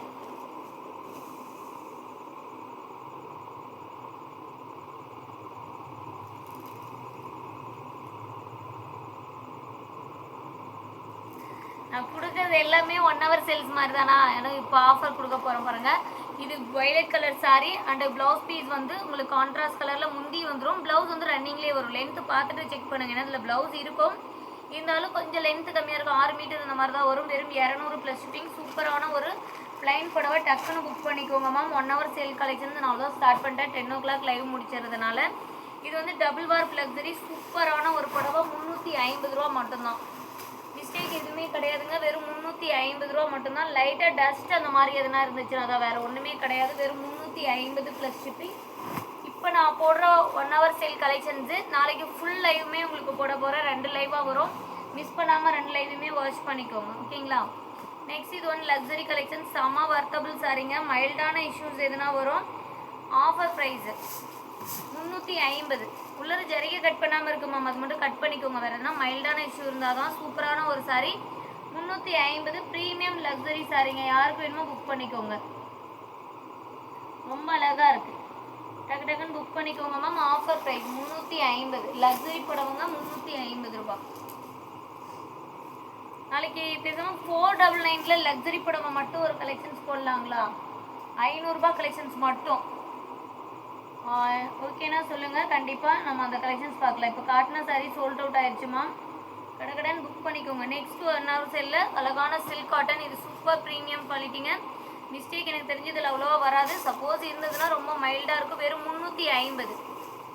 நான் கொடுக்குறது எல்லாமே 1 ஹவர் சேல்ஸ் மாதிரி தானா? ஏன்னா இப்போ ஆஃபர் கொடுக்க போகிறோம் பாருங்கள். இது violet colour saree and blouse piece வந்து உங்களுக்கு கான்ட்ராஸ்ட் கலரில் முந்தி வந்துடும். ப்ளவுஸ் வந்து ரன்னிங்லேயே வரும். லென்த்து பார்த்துட்டு செக் பண்ணுங்கள். ஏன்னா இதில் ப்ளவுஸ் இருக்கும், இருந்தாலும் கொஞ்சம் லென்த்து கம்மியாக இருக்கும். 6 மீட்டர் இந்த மாதிரி தான் வரும். வெறும் 200 ப்ளஸ் ஷிப்பிங். சூப்பரான ஒரு ப்ளைன் புடவை. டக்குன்னு புக் பண்ணிக்கோங்க மேம். 1 hour சேல் கலெக்ஷன் நான் தான் ஸ்டார்ட் பண்ணிட்டேன். 10 o'clock லைவ் முடிச்சதுனால. இது வந்து டபுள் வார்ப் லக்ஸரி சூப்பரான ஒரு புடவை. 350 ரூபா மட்டும்தான். மிஸ்டேக் எதுவுமே கிடையாதுங்க. வெறும் 350 ரூபா மட்டும்தான். லைட்டாக டஸ்ட் அந்த மாதிரி எதுனா இருந்துச்சுன்னா அதான், வேறு ஒன்றுமே கிடையாது. வெறும் 350 ப்ளஸ் ஷிப்பிங். இப்போ நான் போடுற 1 hour சேல் கலெக்ஷன்ஸு நாளைக்கு ஃபுல் லைவுமே உங்களுக்கு போட போகிறேன். 2 லைவாக வரும். மிஸ் பண்ணாமல் 2 லைவுமே வாட்ச் பண்ணிக்கோங்க, ஓகேங்களா? நெக்ஸ்ட் இது ஒன்று லக்ஸரி கலெக்ஷன். செம்ம வர்த்தபிள் சாரிங்க. மைல்டான இஷ்யூஸ் எதுனா வரும். Offer price 350. உள்ளது ஜரிகை கட் பண்ணாமல் இருக்குமா, அது மட்டும் கட் பண்ணிக்கோங்க. வேறு எதுனா மைல்டான இஷ்யூ இருந்தால் தான். சூப்பரான ஒரு சாரி. 350 ப்ரீமியம் லக்ஸரி சாரிங்க. யாருக்கு வேணுமோ புக் பண்ணிக்கோங்க. ரொம்ப அழகாக இருக்குது. டக்கு டக்குன்னு புக் பண்ணிக்கோங்க மேம். Offer price 350. லக்ஸரி புடவைங்க 350 ரூபா. நாளைக்கு பேசாமல் 499 லக்ஸரி புடவை மட்டும் ஒரு கலெக்ஷன்ஸ் போடலாங்களா? 500 ரூபா கலெக்ஷன்ஸ் மட்டும். ஓகேண்ணா சொல்லுங்கள். கண்டிப்பாக நம்ம அந்த கலெக்ஷன்ஸ் பார்க்கலாம். இப்போ காட்டின சாரி சோல்ட் அவுட் ஆயிடுச்சுமா. கடகடன்னு புக் பண்ணிக்கோங்க. நெக்ஸ்ட் 1 hour செல்லில் அழகான சில்க் காட்டன். இது சூப்பர் ப்ரீமியம் குவாலிட்டிங்க. மிஸ்டேக் எனக்கு தெரிஞ்சதில் அவ்வளோவா வராது. சப்போஸ் இருந்ததுன்னா ரொம்ப மைல்டாக இருக்கும். வெறும் 350.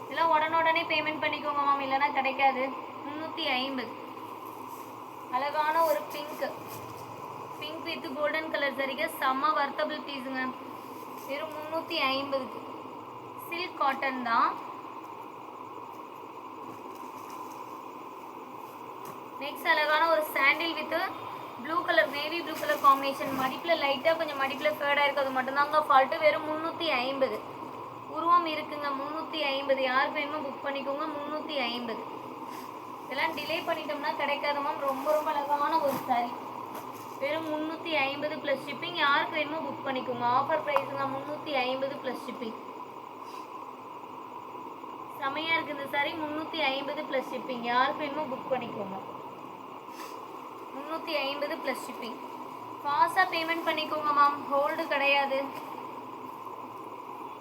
இதெல்லாம் உடனே பேமெண்ட் பண்ணிக்கோங்க மேம், இல்லைன்னா கிடைக்காது. 350. அழகான ஒரு பிங்க் வித் கோல்டன் கலர் சரிங்க. செம்ம வர்த்தபிள் பீஸுங்க. வெறும் 350. சில்க் காட்டன் தான். நெக்ஸ்ட் அழகான ஒரு sandal with blue colour, navy blue colour combination. மடிப்பில் லைட்டாக கொஞ்சம் மடிப்பில் ஃபேடாக இருக்கிறது மட்டும்தாங்க ஃபால்ட்டு. வெறும் 350. உருவம் இருக்குங்க. 350. யாருக்கு வேணுமோ புக் பண்ணிக்கோங்க. 350. இதெல்லாம் டிலே பண்ணிட்டோம்னா கிடைக்காத மேம். ரொம்ப அழகான ஒரு சாரி. வெறும் 350 ப்ளஸ் ஷிப்பிங். யாருக்கு வேணுமோ புக் பண்ணிக்கோங்க. ஆஃபர் ப்ரைஸுங்க 350 ப்ளஸ் ஷிப்பிங். செமையாக இருக்குது இந்த சாரி. 350 plus shipping. யாருக்கு வேணுமோ புக் பண்ணிக்கோங்க. 350 ப்ளஸ் ஷிப்பிங். ஃபாஸ்ட்டாக பேமெண்ட் பண்ணிக்கோங்க மேம். ஹோல்டு கிடையாது.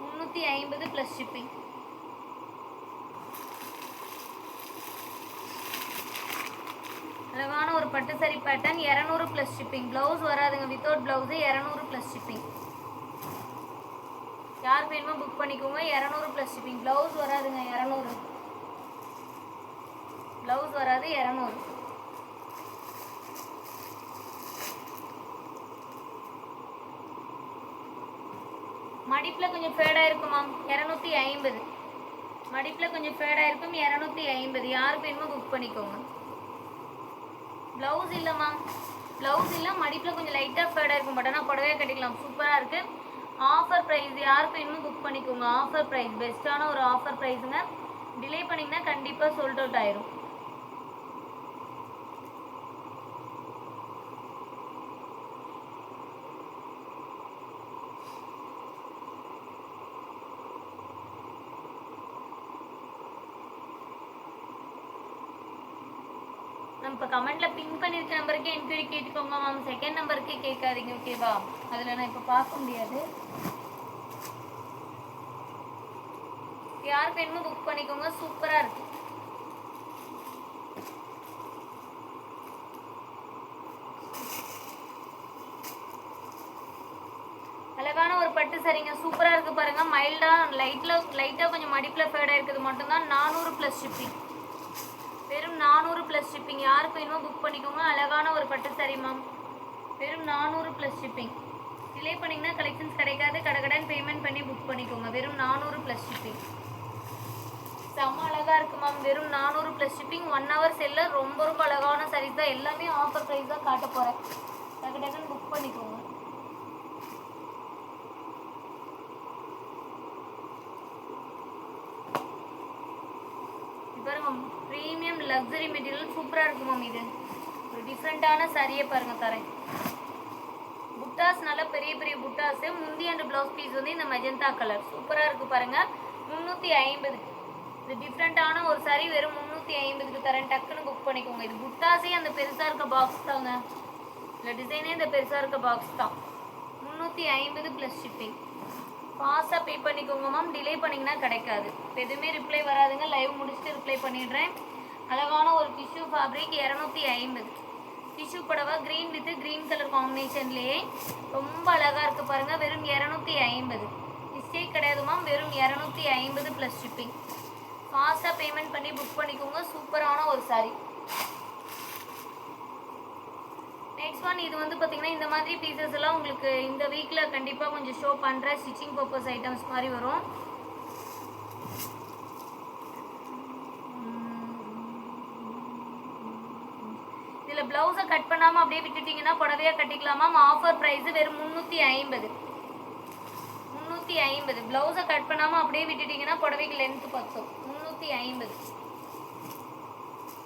350 ப்ளஸ் ஷிப்பிங். அழகான ஒரு பட்டு saree pattern. 200 plus shipping. Blouse வராதுங்க. Without blouse 200 plus shipping. யாருக்கு வேணுமோ புக் பண்ணிக்கோங்க. 200 ப்ளஸ் ஷிப்பிங். ப்ளவுஸ் வராதுங்க. 200 ப்ளவுஸ் வராது. 200. மடிப்பில் கொஞ்சம் ஃபேடாக இருக்கும் மேம். 250. மடிப்பில் கொஞ்சம் ஃபேடாக இருக்கும். 250. யாருக்கு வேணுமோ புக் பண்ணிக்கோங்க. ப்ளவுஸ் இல்லை மேம். ப்ளவுஸ் இல்லை. மடிப்பில் கொஞ்சம் லைட்டாக ஃபேடாக இருக்கும். பட் ஆனால் புடவையே கட்டிக்கலாம். சூப்பராக இருக்குது. Offer price. யாருக்கு வேணுமோ புக் பண்ணிக்கோங்க. Offer price. பெஸ்ட்டான ஒரு ஆஃபர் ப்ரைஸுங்க. டிலே பண்ணிங்கன்னா கண்டிப்பாக சோல்ட் அவுட் ஆயிரும். நம்ம இப்போ கமெண்ட்டில் பின் பண்ணியிருக்க நம்பருக்கே என்கொயரி கேட்டுக்கோங்க மேம். செகண்ட் நம்பருக்கே கேட்காதீங்க, ஓகேவா? அதில் நான் இப்போ பார்க்க முடியாது. யாருக்கு வேணுமோ புக் பண்ணிக்கோங்க. சூப்பராக இருக்கு. அழகான ஒரு பட்டு சரிங்க. சூப்பராக இருக்குது பாருங்கள். மைல்டாக லைட்டாக கொஞ்சம் மடிப்பில் ஃபேடாக இருக்குது மட்டும்தான். 400 ப்ளஸ் ஷிப்பிங். வெறும் 400 ப்ளஸ் ஷிப்பிங். யாருக்கு வேணுமோ புக் பண்ணிக்கோங்க. அழகான ஒரு பட்டு சாரி மேம். வெறும் 400 ப்ளஸ் ஷிப்பிங். டிலே பண்ணிங்கன்னா கலெக்ஷன்ஸ் கிடைக்காது. கடகடன் பேமெண்ட் பண்ணி புக் பண்ணிக்கோங்க. வெறும் 400 ப்ளஸ் ஷிப்பிங். செம்ம அழகாக இருக்குது மேம். வெறும் 400 ப்ளஸ் ஷிப்பிங். 1 hour செல்லில் ரொம்ப அழகான சாரீஸ் தான். எல்லாமே ஆஃபர் ப்ரைஸ் தான் காட்ட போகிறேன். கடகடன் புக் பண்ணிக்கோங்க. பாருங்க, ப்ரீமியம் லக்ஸரி மெட்டீரியல் சூப்பராக இருக்கும் மேம். இது ஒரு டிஃப்ரெண்ட்டான சாரியை பாருங்கள் தரேன். புட்டாஸ் நல்லா பெரிய புட்டாஸு. முந்தி அண்ட் ப்ளவுஸ் பீஸ் வந்து இந்த மெஜந்தா கலர் சூப்பராக இருக்குது பாருங்கள். 350. இது டிஃப்ரெண்ட்டான ஒரு சாரி. வெறும் 350க்கு தரேன். டக்குன்னு புக் பண்ணிக்கோங்க. இது புட்டாஸே அந்த பெருசாக இருக்க பாக்ஸ் தாங்க. இல்லை டிசைனே இந்த பெருசாக இருக்க பாக்ஸ் தான். 350 ப்ளஸ் ஷிப்பிங். ஃபாஸ்ட்டாக பே பண்ணிக்கோங்க மேம், டிலே பண்ணிங்கன்னா கிடைக்காது. இப்போ எதுவுமே ரிப்ளை வராதுங்க, லைவ் முடிச்சுட்டு ரிப்ளை பண்ணிடுறேன். அழகான ஒரு டிஷ்யூ ஃபேப்ரிக் 250. டிஷ்யூ புடவை க்ரீன் வித் க்ரீன் கலர் காம்பினேஷன்லேயே ரொம்ப அழகாக இருக்குது பாருங்கள். வெறும் 250. மிஸ்டேக் கிடையாது மேம், வெறும் 250 ப்ளஸ் ஷிப்பிங். ஃபாஸ்ட்டாக பேமெண்ட் பண்ணி புக் பண்ணிக்கோங்க. சூப்பரான ஒரு சாரீ. நெக்ஸ்ட் ஒன், இது வந்து பார்த்தீங்கன்னா இந்த மாதிரி பீசஸ் எல்லாம் உங்களுக்கு இந்த வீக்கில் கண்டிப்பாக கொஞ்சம் ஷோ பண்ணுற ஸ்டிச்சிங் பர்பஸ் ஐட்டம்ஸ் மாதிரி வரும். இதில் ப்ளவுஸை கட் பண்ணாமல் அப்படியே விட்டுட்டிங்கன்னா புடவையாக கட்டிக்கலாமா? ஆஃபர் ப்ரைஸு வெறும் 350. 350. ப்ளவுஸை கட் பண்ணாமல் அப்படியே விட்டுட்டிங்கன்னா புடவைக்கு லென்த்து பத்தும். 350.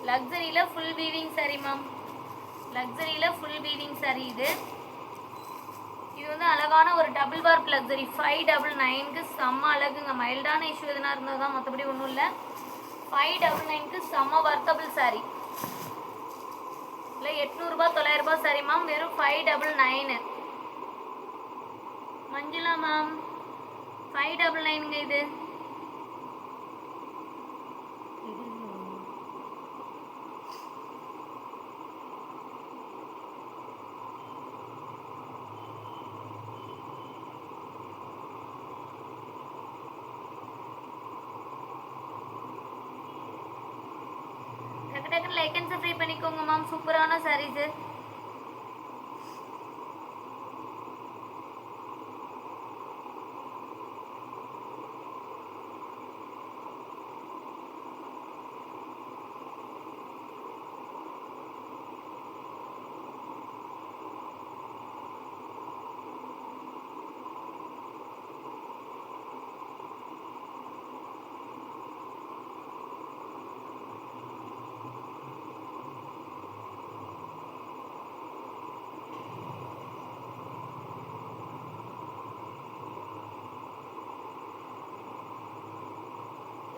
லக்ஸரியில் ஃபுல் வீவிங் சாரி மேம். லக்ஸரியில் ஃபுல் வீவிங் சாரி இது. இது வந்து அழகான ஒரு டபுள் வார்ப் லக்ஸரி 599க்கு செம்ம அழகுங்க. மைல்டான இஷ்யூ எதுனா இருந்தால் தான், மற்றபடி ஒன்றும் இல்லை. 599க்கு செம்ம வர்த்தபிள் சாரி. இல்லை 800 900 சாரி மேம், வெறும் 599. மஞ்சுளா மேம் 599ங்க இது. டக்குன்னு லைக் அண்ட் சப்ஸ்கிரைப் பண்ணிக்கோங்க மேம். சூப்பரான சாரீஸு.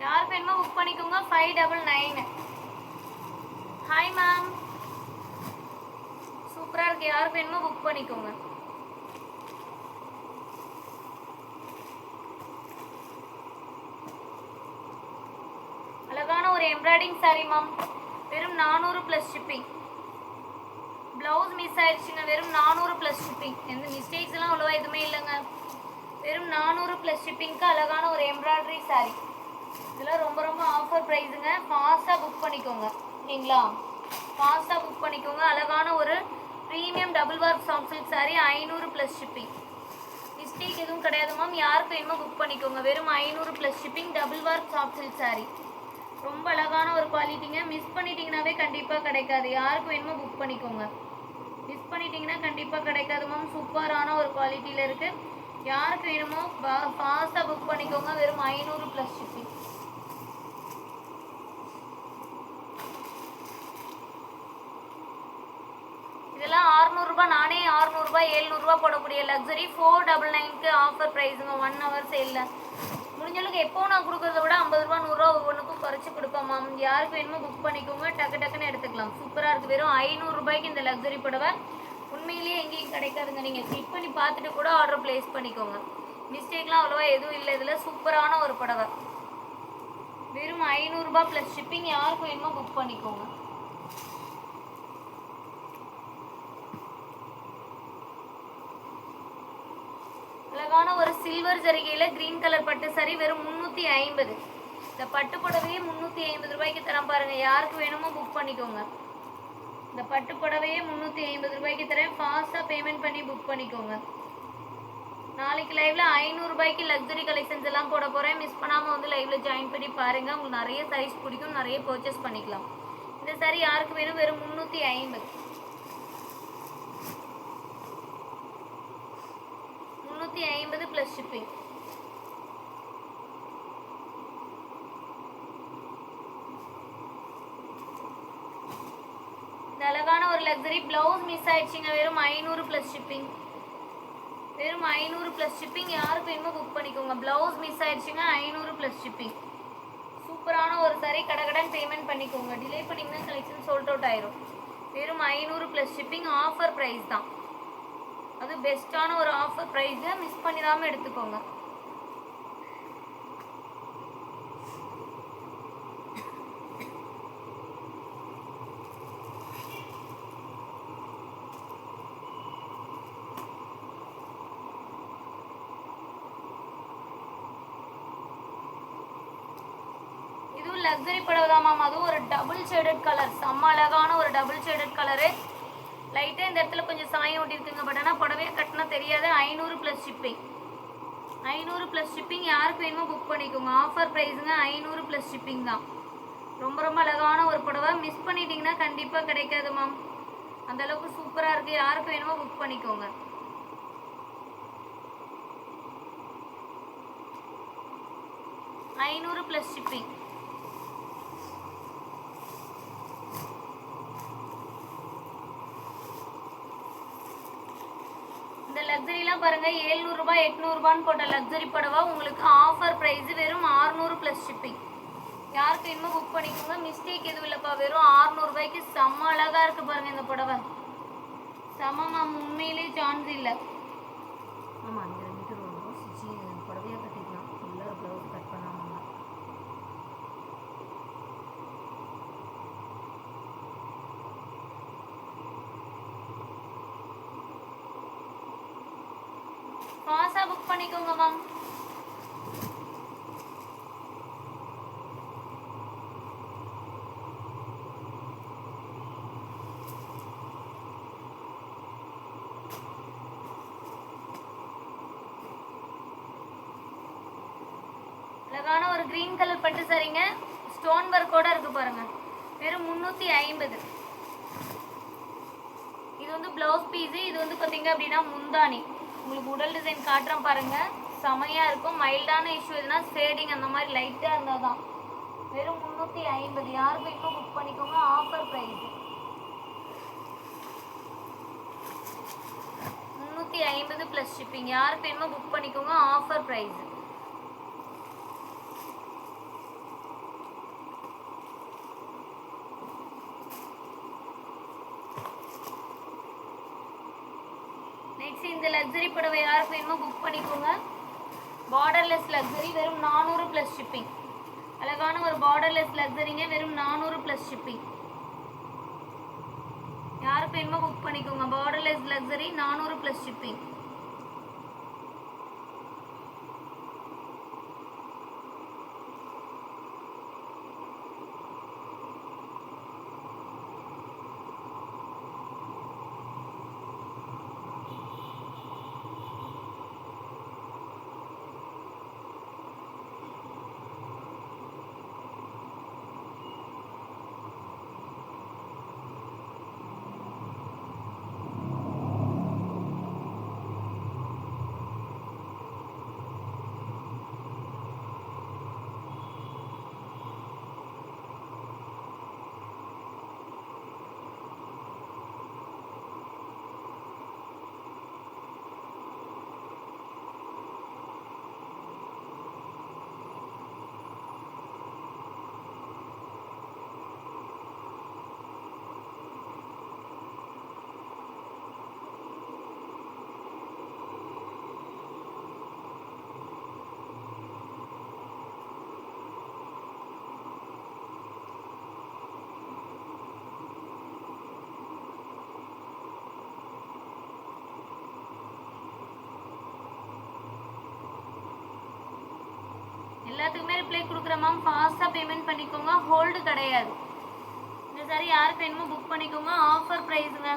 யார் வேணுமோ புக் பண்ணிக்கோங்க. 599. ஹாய் மேம், சூப்பராக இருக்கு. யார் வேணுமோ புக் பண்ணிக்கோங்க. அழகான ஒரு எம்ப்ராய்டிங் சாரி மேம், வெறும் 400 ப்ளஸ் ஷிப்பிங். ப்ளவுஸ் மிஸ் ஆயிடுச்சுங்க, வெறும் 400 ப்ளஸ் ஷிப்பிங். எந்த மிஸ்டேக்ஸ்லாம் அவ்வளோவா எதுவுமே இல்லைங்க. வெறும் 400 ப்ளஸ் ஷிப்பிங்க்கு அழகான ஒரு எம்ப்ராய்டரி சாரி. இதெல்லாம் ரொம்ப ரொம்ப ஆஃபர் ப்ரைஸுங்க. ஃபாஸ்ட்டாக புக் பண்ணிக்கோங்க. சரிங்களா? ஃபாஸ்ட்டாக புக் பண்ணிக்கோங்க. அழகான ஒரு premium double warp soft silk sorry 500 plus shipping. Mistake எதுவும் கிடையாது மேம், யாருக்கு வேணுமோ புக் பண்ணிக்கோங்க. வெறும் 500 plus shipping double warp soft silk sorry. ரொம்ப அழகான ஒரு குவாலிட்டிங்க. மிஸ் பண்ணிட்டீங்கன்னாவே கண்டிப்பாக கிடைக்காது. யாருக்கு வேணுமோ புக் பண்ணிக்கோங்க. மிஸ் பண்ணிட்டீங்கன்னா கண்டிப்பாக கிடைக்காது மேம். சூப்பரான ஒரு குவாலிட்டியில் இருக்குது. யாருக்கு வேணுமோ ஃபாஸ்ட்டாக புக் பண்ணிக்கோங்க. வெறும் 500 ப்ளஸ் ஷிப்பிங். இதெல்லாம் 600 நானே 600 700 போடக்கூடிய லக்ஸரி 499க்கு ஆஃபர் ப்ரைஸுங்க. 1 ஹவர் சேலில் முடிஞ்சளவுக்கு எப்போவும் நான் கொடுக்குறத விட 50 100 ஒவ்வொன்றுக்கும் குறைச்சி கொடுப்பேன் மேம். யாருக்கு வேணுமோ புக் பண்ணிக்கோங்க. டக்குன்னு எடுத்துக்கலாம். சூப்பராக இருக்குது. வெறும் 500 இந்த லக்ஸரி புடவை உண்மையிலேயே எங்கேயும் கிடைக்காதுங்க. நீங்கள் கிளிக் பண்ணி பார்த்துட்டு கூட ஆர்டர் ப்ளேஸ் பண்ணிக்கோங்க. மிஸ்டேக்லாம் அவ்வளோவா எதுவும் இல்லை. இதில் சூப்பரான ஒரு புடவை வெறும் 500 ப்ளஸ் ஷிப்பிங். யாருக்கு வேணுமோ புக் பண்ணிக்கோங்க. அழகான ஒரு சில்வர் ஜரிகையில் க்ரீன் கலர் பட்டு சாரி வெறும் 350. இந்த பட்டு புடவையே 350 தரேன் பாருங்கள். யாருக்கு வேணுமோ புக் பண்ணிக்கோங்க. இந்த பட்டு புடவையே 350 தரேன். ஃபாஸ்ட்டாக பேமெண்ட் பண்ணி புக் பண்ணிக்கோங்க. நாளைக்கு லைவில் 500 லக்ஸரி கலெக்ஷன்ஸ் எல்லாம் போட போகிறேன். மிஸ் பண்ணாமல் வந்து லைவில் ஜாயின் பண்ணி பாருங்கள். உங்களுக்கு நிறைய சாரீஸ் பிடிக்கும், நிறைய பர்ச்சேஸ் பண்ணிக்கலாம். இந்த சாரி யாருக்கு வேணும்? வெறும் 350. 350 ப்ளஸ் ஷிப்பிங். இந்த அழகான ஒரு லக்ஸரி ப்ளவுஸ் மிஸ் ஆயிடுச்சுங்க. வெறும் 500 ப்ளஸ் ஷிப்பிங். வெறும் 500 ப்ளஸ் ஷிப்பிங். யாருக்கு வேணுமோ புக் பண்ணிக்கோங்க. ப்ளவுஸ் மிஸ் ஆயிடுச்சுங்க. 500 ப்ளஸ் ஷிப்பிங். சூப்பரான ஒரு சாரி. கடகடன் பேமெண்ட் பண்ணிக்கோங்க. டிலே பண்ணிங்கன்னா கலெக்ஷன் சோல்ட் அவுட் ஆயிரும். வெறும் 500 ப்ளஸ் ஷிப்பிங். ஆஃபர் ப்ரைஸ் தான். அது பெஸ்ட்டான ஒரு ஆஃபர் ப்ரைஸு, மிஸ் பண்ணிடாமல் எடுத்துக்கோங்க. இதுவும் லக்ஸரி புடவை தான் மேம். அதுவும் ஒரு டபுள் ஷேடட் கலர், செம்ம அழகான ஒரு டபுள் ஷேடட் கலரு. லைட்டாக இந்த இடத்துல கொஞ்சம் சாயம் ஓட்டிருக்குங்க. பட் ஆனால் புடவையே கட்டினா தெரியாது. 500 + ஷிப்பிங். 500 + ஷிப்பிங். யாருக்கு வேணுமோ புக் பண்ணிக்கோங்க. ஆஃபர் ப்ரைஸுங்க. 500 + ஷிப்பிங் தான். ரொம்ப ரொம்ப அழகான ஒரு புடவை. மிஸ் பண்ணிட்டீங்கன்னா கண்டிப்பாக கிடைக்காது மேம். அந்தளவுக்கு சூப்பராக இருக்குது. யாருக்கு வேணுமோ புக் பண்ணிக்கோங்க. +500 ஷிப்பிங். இந்த லக்ஸரிலாம் பாருங்கள், 700 ரூபாய் 800 ரூபான்னு போட்ட லக்ஸரி புடவை உங்களுக்கு ஆஃபர் ப்ரைஸு வெறும் 600 + ஷிப்பிங். யாருக்கு வேணுமோ புக் பண்ணிக்கோங்க. மிஸ்டேக் எதுவும் இல்லைப்பா. வெறும் 600 ரூபாய்க்கு செம்ம அழகாக இருக்குது பாருங்கள் இந்த புடவை. செம்ம மேம், உண்மையிலே சான்ஸ் இல்லை. ஆமாம், 2 மீட்டர் வரும். ஸ்டிச்சிங் புடவையாக கட்டிக்கலாம். ஃபுல்லாக ப்ளவுஸ் கட் பண்ணாமல். ஃபாஸ்ட்டாக புக் பண்ணிக்கோங்க மேம். அழகான ஒரு கிரீன் கலர் பட்டு சரிங்க, ஸ்டோன் ஒர்க்கோட இருக்கு பாருங்க. வெறும் 350. இது வந்து பிளவுஸ் பீஸு. இது வந்து பார்த்தீங்க அப்படின்னா முந்தானி. உங்களுக்கு உடல் டிசைன் காட்டுறேன் பாருங்க, செமையாக இருக்கும். மைல்டான இஷ்யூ எதுனா ஷேடிங் அந்த மாதிரி லைட்டாக இருந்தால் தான். வெறும் 350. யாருக்கு இப்போ புக் பண்ணிக்கோங்க. Offer price 350 + shipping. யாருக்கு வேணுமோ புக் பண்ணிக்கோங்க. Offer price. நெக்ஸ்ட் இந்த லக்ஸரி புடவை யாருக்கு வேணுமோ புக் பண்ணிக்கோங்க. பார்டர்லெஸ் லக்ஸரி வெறும் 400 + ஷிப்பிங். அழகான ஒரு பார்டர்லெஸ் லக்ஸரிங்க, வெறும் 400 + ஷிப்பிங். யாருக்கு வேணுமோ புக் பண்ணிக்கோங்க. Borderless luxury 400 + shipping. எல்லாத்துக்குமே ரிப்ளை கொடுக்குற மேம். ஃபாஸ்ட்டாக பேமெண்ட் பண்ணிக்கோங்க. ஹோல்டு கிடையாது. இந்த சாரி யாருக்கு வேணுமோ புக் பண்ணிக்கோங்க. ஆஃபர் ப்ரைஸுங்க.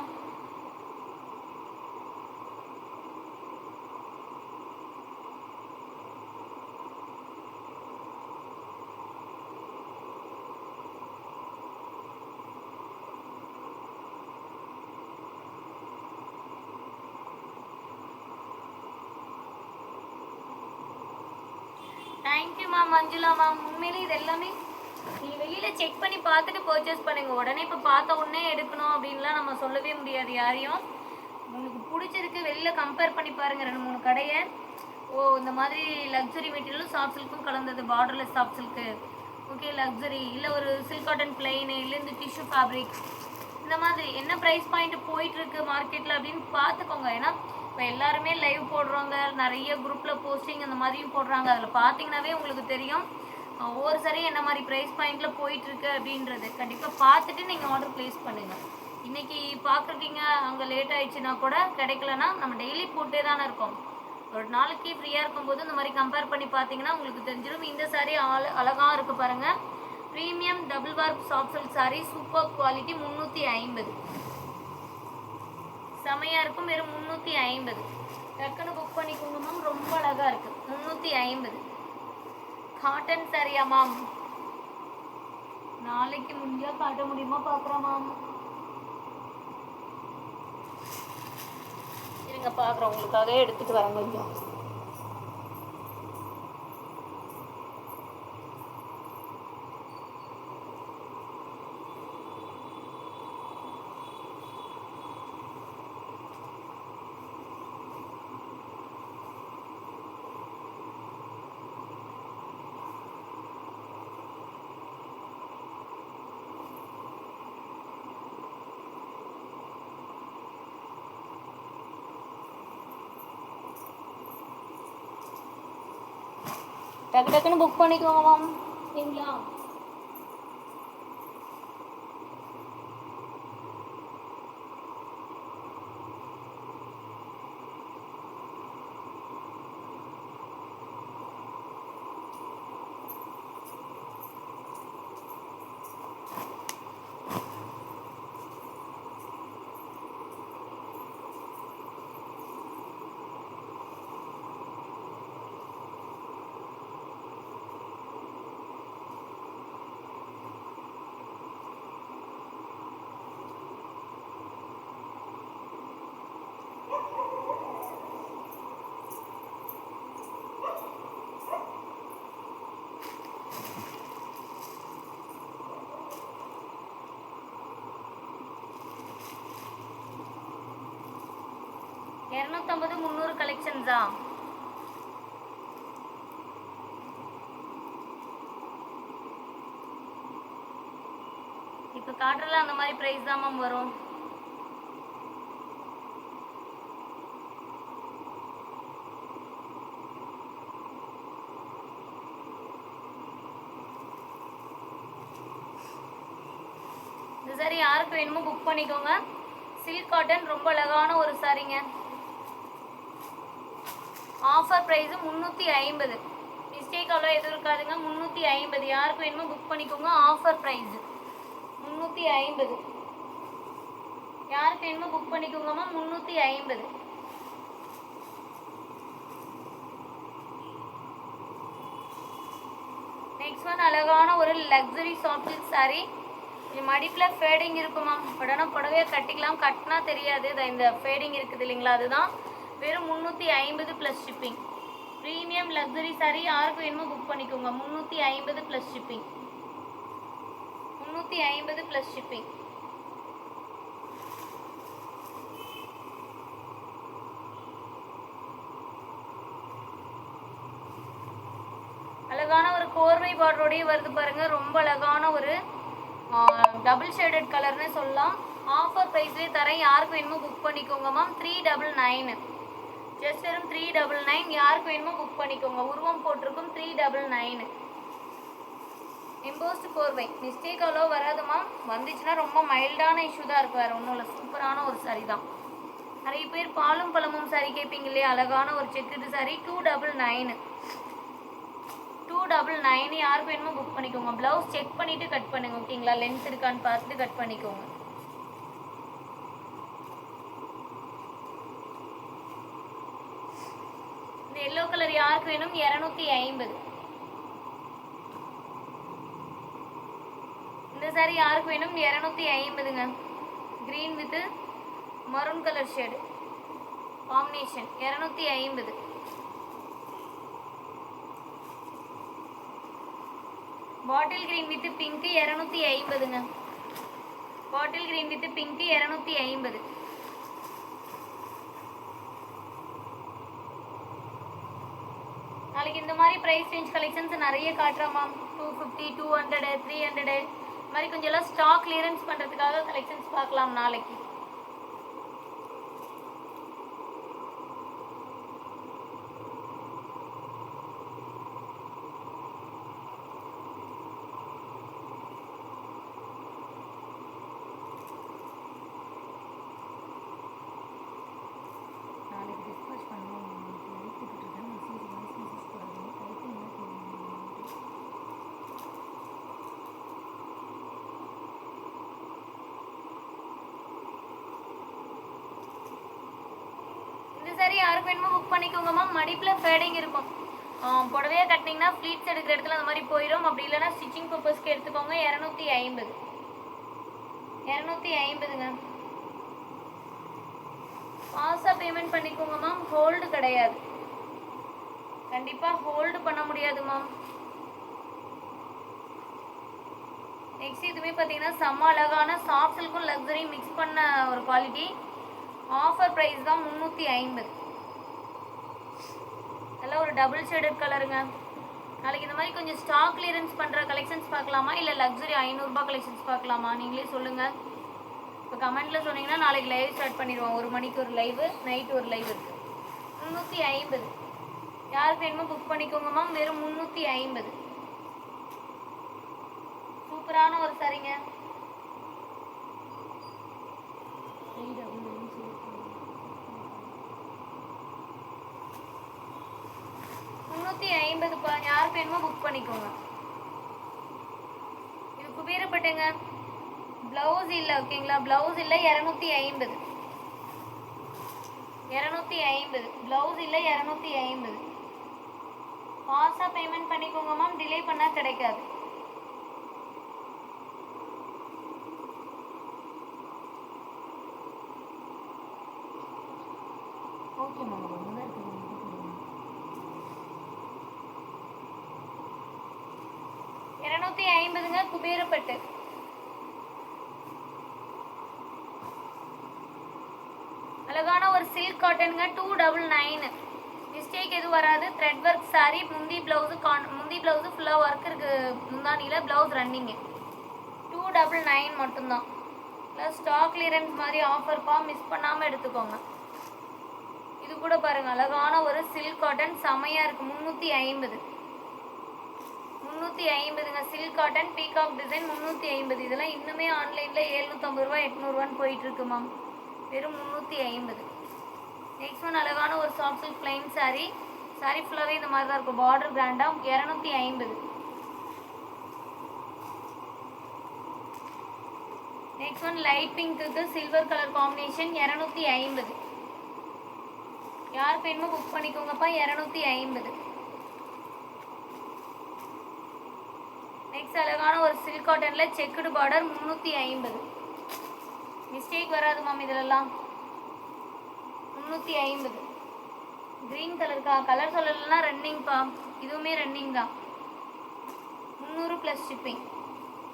Thank you ma'am. மஞ்சுளா மேம், உண்மையிலே இது எல்லாமே நீங்கள் வெளியில் செக் பண்ணி பார்த்துட்டு பர்ச்சேஸ் பண்ணுங்கள். உடனே இப்போ பார்த்த உடனே எடுக்கணும் அப்படின்லாம் நம்ம சொல்லவே முடியாது யாரையும். உங்களுக்கு பிடிச்சிருக்கு, வெளியில் கம்பேர் பண்ணி பாருங்கள் 2-3 கடையை. இந்த மாதிரி லக்ஸரி மெட்டீரியலும் சாஃப்ட் சில்க்கும் கலந்தது, borderless soft silk, okay luxury, இல்லை ஒரு சில்க் காட்டன் பிளெயின், இல்லை இந்த டிஷ்யூ ஃபேப்ரிக், இந்த மாதிரி என்ன ப்ரைஸ் பாயிண்ட் போயிட்டுருக்கு மார்க்கெட்டில் அப்படின்னு பார்த்துக்கோங்க. ஏன்னா இப்போ எல்லாருமே லைவ் போடுறவங்க, நிறைய குரூப்பில் போஸ்டிங் அந்த மாதிரியும் போடுறாங்க. அதில் பார்த்தீங்கன்னாவே உங்களுக்கு தெரியும் ஒவ்வொரு சரி என்ன மாதிரி ப்ரைஸ் பாயிண்டில் போயிட்டுருக்கு அப்படின்றது. கண்டிப்பாக பார்த்துட்டு நீங்கள் ஆர்டர் ப்ளேஸ் பண்ணுங்கள். இன்றைக்கி பார்க்குறீங்க அங்கே லேட் ஆகிடுச்சுன்னா கூட கிடைக்கலன்னா நம்ம டெய்லி போட்டே தானே இருக்கோம். ஒரு நாளைக்கு ஃப்ரீயாக இருக்கும்போது இந்த மாதிரி கம்பேர் பண்ணி பார்த்தீங்கன்னா உங்களுக்கு தெரிஞ்சிடும். இந்த சாரீ அழகாக இருக்குது பாருங்கள். Premium double warp soft silk sari, super quality, 350. செமையாக இருக்கும். வெறும் 350. டக்குன்னு புக் பண்ணிக்கோங்க மேம். ரொம்ப அழகாக இருக்குது. 350. காட்டன் சாரியா மேம்? நாளைக்கு முடிஞ்சால் காட்ட முடியுமா பார்க்குறேன் மேம். இருங்க பார்க்குறேன், உங்களுக்காக எடுத்துகிட்டு வரேன் கொஞ்சம். டக்கு டக்குன்னு புக் பண்ணிக்கோங்க மேம். சரிங்களா? $250 300 கலெக்ஷன்ஸா? இப்போ காட்டுறதுல அந்த மாதிரி ப்ரைஸ் தான் மேம் வரும். இந்த சாரி யாருக்கு வேணுமோ புக் பண்ணிக்கோங்க. சில்க் காட்டன், ரொம்ப அழகான ஒரு சாரிங்க. Offer price 350. மிஸ்டேக் அவ்வளோ எதுவும் இருக்காதுங்க. 350. யாருக்கு வேணுமோ புக் பண்ணிக்கோங்க. Offer price 350. யாருக்கு வேணுமோ புக் பண்ணிக்கோங்கம்மா. 350. நெக்ஸ்ட் ஒன் அழகான ஒரு லக்ஸரி சாஃப்ட் சில்க் சாரீ. மடிப்பில் ஃபேடிங் இருக்குமா? உடனே புடவையை கட்டிக்கலாம், கட்டினா தெரியாது. இந்த ஃபேடிங் இருக்குது இல்லைங்களா, அதுதான். வெறும் 350 plus shipping. Premium luxury sari. யாருக்கு வேணுமோ புக் பண்ணிக்கோங்க. 350 ப்ளஸ் ஷிப்பிங். 350 plus shipping. அழகான ஒரு கோர்வை பார்டரோடய வருது பாருங்கள். ரொம்ப அழகான ஒரு டபுள் ஷேடட் கலர்னு சொல்லலாம். ஆஃபர் ப்ரைஸ்லேயே தரேன். யாருக்கு வேணுமோ புக் பண்ணிக்கோங்க மேம். 399. ஜஸ்ட் வெறும் 399. யாருக்கு வேணுமோ புக் பண்ணிக்கோங்க. உருவம் போட்டிருக்கும். 399. எம்போஸ்டு கோர்வை. மிஸ்டேக் அவ்வளோ வராதுமா. வந்துச்சுன்னா ரொம்ப மைல்டான இஷ்யூ தான் இருக்குது, வேறு ஒன்றும் இல்லை. சூப்பரான ஒரு சாரி தான். நிறைய பேர் பாலும் பழமும் சாரி கேட்பீங்க இல்லையா, அழகான ஒரு செக்குடு சாரி. 299. 299. யாருக்கு வேணுமோ புக் பண்ணிக்கோங்க. ப்ளவுஸ் செக் பண்ணிவிட்டு கட் பண்ணுங்கள், ஓகேங்களா? லென்த் இருக்கான்னு பார்த்துட்டு கட் பண்ணிக்கோங்க. இந்த எல்லோ கலர் யாருக்கு வேணும்? 250. இந்த சாரி யாருக்கு வேணும்? 250ங்க. Green with maroon colour shade combination. 250. Bottle green with pink 250ங்க. Bottle green with pink 250. நாளைக்கு இந்த மாதிரி ப்ரைஸ் ரேஞ்ச் கலெக்ஷன்ஸ் நிறைய காட்டுறோம் மேம். 250, 200, 300 இந்த மாதிரி கொஞ்சம் எல்லாம் ஸ்டாக் கிளியரன்ஸ் பண்ணுறதுக்காக கலெக்ஷன்ஸ் பார்க்கலாம் நாளைக்கு. புக் பண்ணிக்கோங்க மேம். மடிப்பில் ஃபேடிங் இருக்கும். புடவையாக கட்டினீங்கன்னா ஃப்ளீட்ஸ் எடுக்கிற இடத்துல அந்த மாதிரி போயிடும். அப்படி இல்லைன்னா ஸ்டிச்சிங் பர்பஸ்க்கு எடுத்துக்கோங்க. 250 250ங்க. ஃபாஸ்ட்டாக பேமெண்ட் பண்ணிக்கோங்க மேம். ஹோல்டு கிடையாது, கண்டிப்பாக ஹோல்டு பண்ண முடியாது மேம். நெக்ஸ்ட் இதுவுமே பார்த்தீங்கன்னா செம்ம அழகான சாஃப்ட் சில்க்கும் லக்ஸரி மிக்ஸ் பண்ண ஒரு குவாலிட்டி. ஆஃபர் ப்ரைஸ் தான் 350. அதெல்லாம் ஒரு டபுள் ஷேடட் கலருங்க. நாளைக்கு இந்த மாதிரி கொஞ்சம் ஸ்டாக் கிளியரன்ஸ் பண்ணுற கலெக்ஷன்ஸ் பார்க்கலாமா, இல்லை லக்ஸரி 500 ரூபாய் கலெக்ஷன்ஸ் பார்க்கலாமா, நீங்களே சொல்லுங்கள். இப்போ கமெண்ட்டில் சொன்னீங்கன்னா நாளைக்கு லைவ் ஸ்டார்ட் பண்ணிடுவோம். 1 மணிக்கு ஒரு லைவு, நைட்டு ஒரு லைவ் இருக்குது. 350. யாருக்கு வேணுமோ புக் பண்ணிக்கோங்க மேம். வெறும் 350. சூப்பரான ஒரு சரிங்க. 350 யாருக்கு வேணுமோ புக் பண்ணிக்கோங்க. இது குபேரப்பட்டுங்க. ப்ளவுஸ் இல்லை, ஓகேங்களா? ப்ளவுஸ் இல்லை, 250. 250 ப்ளவுஸ் இல்லை, 250. ஃபாஸ்ட்டாக பேமெண்ட் பண்ணிக்கோங்க மேம். டிலே பண்ணால் கிடைக்காது. Okay ma'am. 250ங்க. குபேரப்பட்டு அழகான ஒரு சில்க் காட்டனுங்க. 299. மிஸ்டேக் எதுவும் வராது. Thread work sorry. முந்தி ப்ளவுஸு ஃபுல்லாக ஒர்க் இருக்குது. முந்தானியில் ப்ளவுஸ் ரன்னிங்கு. 299 மட்டும்தான். இல்லை ஸ்டாக் கிளியரன்ஸ் மாதிரி ஆஃபர்ப்பா, மிஸ் பண்ணாமல் எடுத்துக்கோங்க. இது கூட பாருங்கள், அழகான ஒரு சில்க் காட்டன் செமையாக இருக்குது. 350. 350ங்க. Silk cotton peacock design 350. இதெல்லாம் இன்னுமே ஆன்லைனில் 750 ரூபா 800 ரூபான்னு போயிட்டுருக்கு மேம். வெறும் 350. நெக்ஸ்ட் ஒன் அழகான ஒரு soft silk plain saree. Saree ஃபுல்லாகவே இந்த மாதிரி தான் இருக்கும். பார்டர் கிராண்டாக 250. நெக்ஸ்ட் ஒன் லைட் பிங்க்குக்கு சில்வர் கலர் காம்பினேஷன் 250. யாருக்கு வேணுமோ புக் பண்ணிக்கோங்கப்பா. 250. நெக்ஸ்ட் அழகான ஒரு சில்க் காட்டனில் செக்குடு பார்டர் 350. மிஸ்டேக் வராது மேம் இதிலெல்லாம். 350. க்ரீன் கலருக்கா? கலர் சொல்லலைன்னா ரன்னிங்ப்பா. இதுவுமே ரன்னிங் தான். 300 ப்ளஸ் ஷிப்பிங்.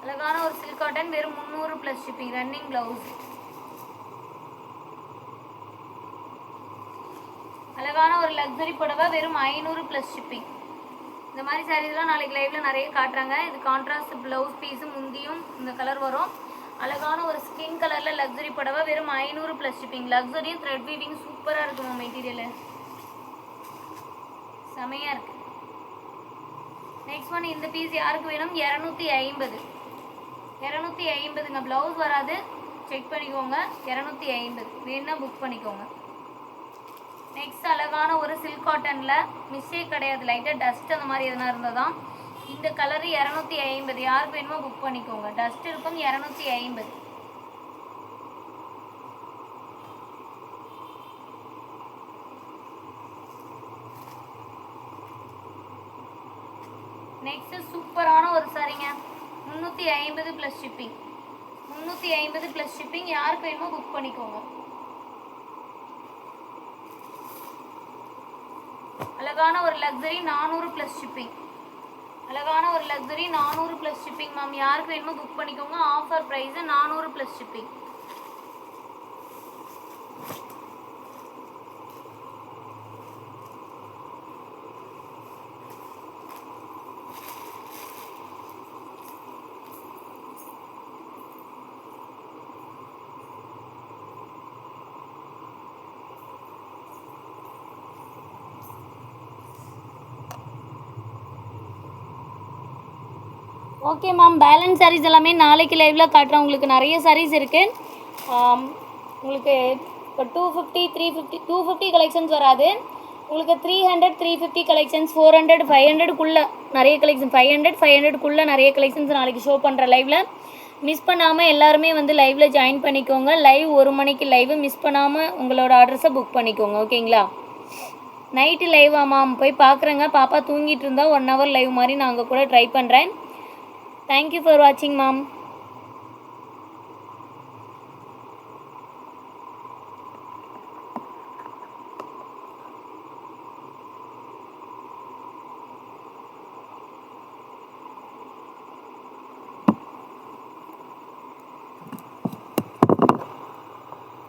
அழகான ஒரு சில்க் காட்டன் வெறும் 300 ப்ளஸ் ஷிப்பிங். Running blouse. அழகான ஒரு லக்ஸரி புடவை வெறும் 500 ப்ளஸ் ஷிப்பிங். இந்த மாதிரி சாரீஸ்லாம் நாளைக்கு லைவில் நிறைய காட்டுறாங்க. இது கான்ட்ராஸ்ட் ப்ளவுஸ் பீஸும் முந்தியும் இந்த கலர் வரும். அழகான ஒரு ஸ்கின் கலரில் லக்ஸரி புடவை வெறும் 500 ப்ளஸ் ஷிப்பிங். லக்ஸரியும் த்ரெட் வீவிங் சூப்பராக இருக்குமா மெட்டீரியலு, செமையாக இருக்குது. நெக்ஸ்ட் ஒன் இந்த பீஸ் யாருக்கு வேணும்? 250. 250ங்க. ப்ளவுஸ் வராது, செக் பண்ணிக்கோங்க. 250 வேணுன்னா புக் பண்ணிக்கோங்க. நெக்ஸ்ட் அழகான ஒரு சில்க் காட்டனில் மிஸ்டேக் கிடையாது, லைட்டாக டஸ்ட் அந்த மாதிரி எதனா இருந்தால் தான். இந்த கலரு 250. யாருக்கு வேணுமோ புக் பண்ணிக்கோங்க. டஸ்ட் இருக்கும். 250. நெக்ஸ்ட் சூப்பரான ஒரு சாரிங்க. 350 ப்ளஸ் ஷிப்பிங். 350 plus shipping. யாருக்கு வேணுமோ புக் பண்ணிக்கோங்க. அழகான ஒரு லக்ஸரி 400 ப்ளஸ் ஷிப்பிங். அழகான ஒரு லக்ஸரி 400 ப்ளஸ் ஷிப்பிங் மேம். யாருக்கு வேணுமோ புக் பண்ணிக்கோங்க. Offer price 400 plus shipping. Okay ma'am. Balance saris எல்லாமே நாளைக்கு லைவில் காட்டுறேன். உங்களுக்கு நிறைய சாரீஸ் இருக்குது. உங்களுக்கு இப்போ 250 350 250 கலெக்ஷன்ஸ் வராது. உங்களுக்கு 300 350 கலெக்ஷன்ஸ், 400 500க்குள்ளே நிறைய கலெக்ஷன், 500 நிறைய கலெக்ஷன்ஸ் நாளைக்கு ஷோ பண்ணுற லைவில். மிஸ் பண்ணாமல் எல்லாருமே வந்து லைவில் ஜாயின் பண்ணிக்கோங்க. லைவ் 1 மணிக்கு லைவு மிஸ் பண்ணாமல் உங்களோட அட்ரஸை புக் பண்ணிக்கோங்க. ஓகேங்களா? நைட்டு லைவா மேம்? போய் பார்க்குறேங்க. பாப்பா தூங்கிட்டு இருந்தா 1 ஹவர் லைவ் மாதிரி நான் அங்கே கூட ட்ரை பண்ணுறேன். தேங்க்யூ ஃபார் வாட்சிங் மேம்.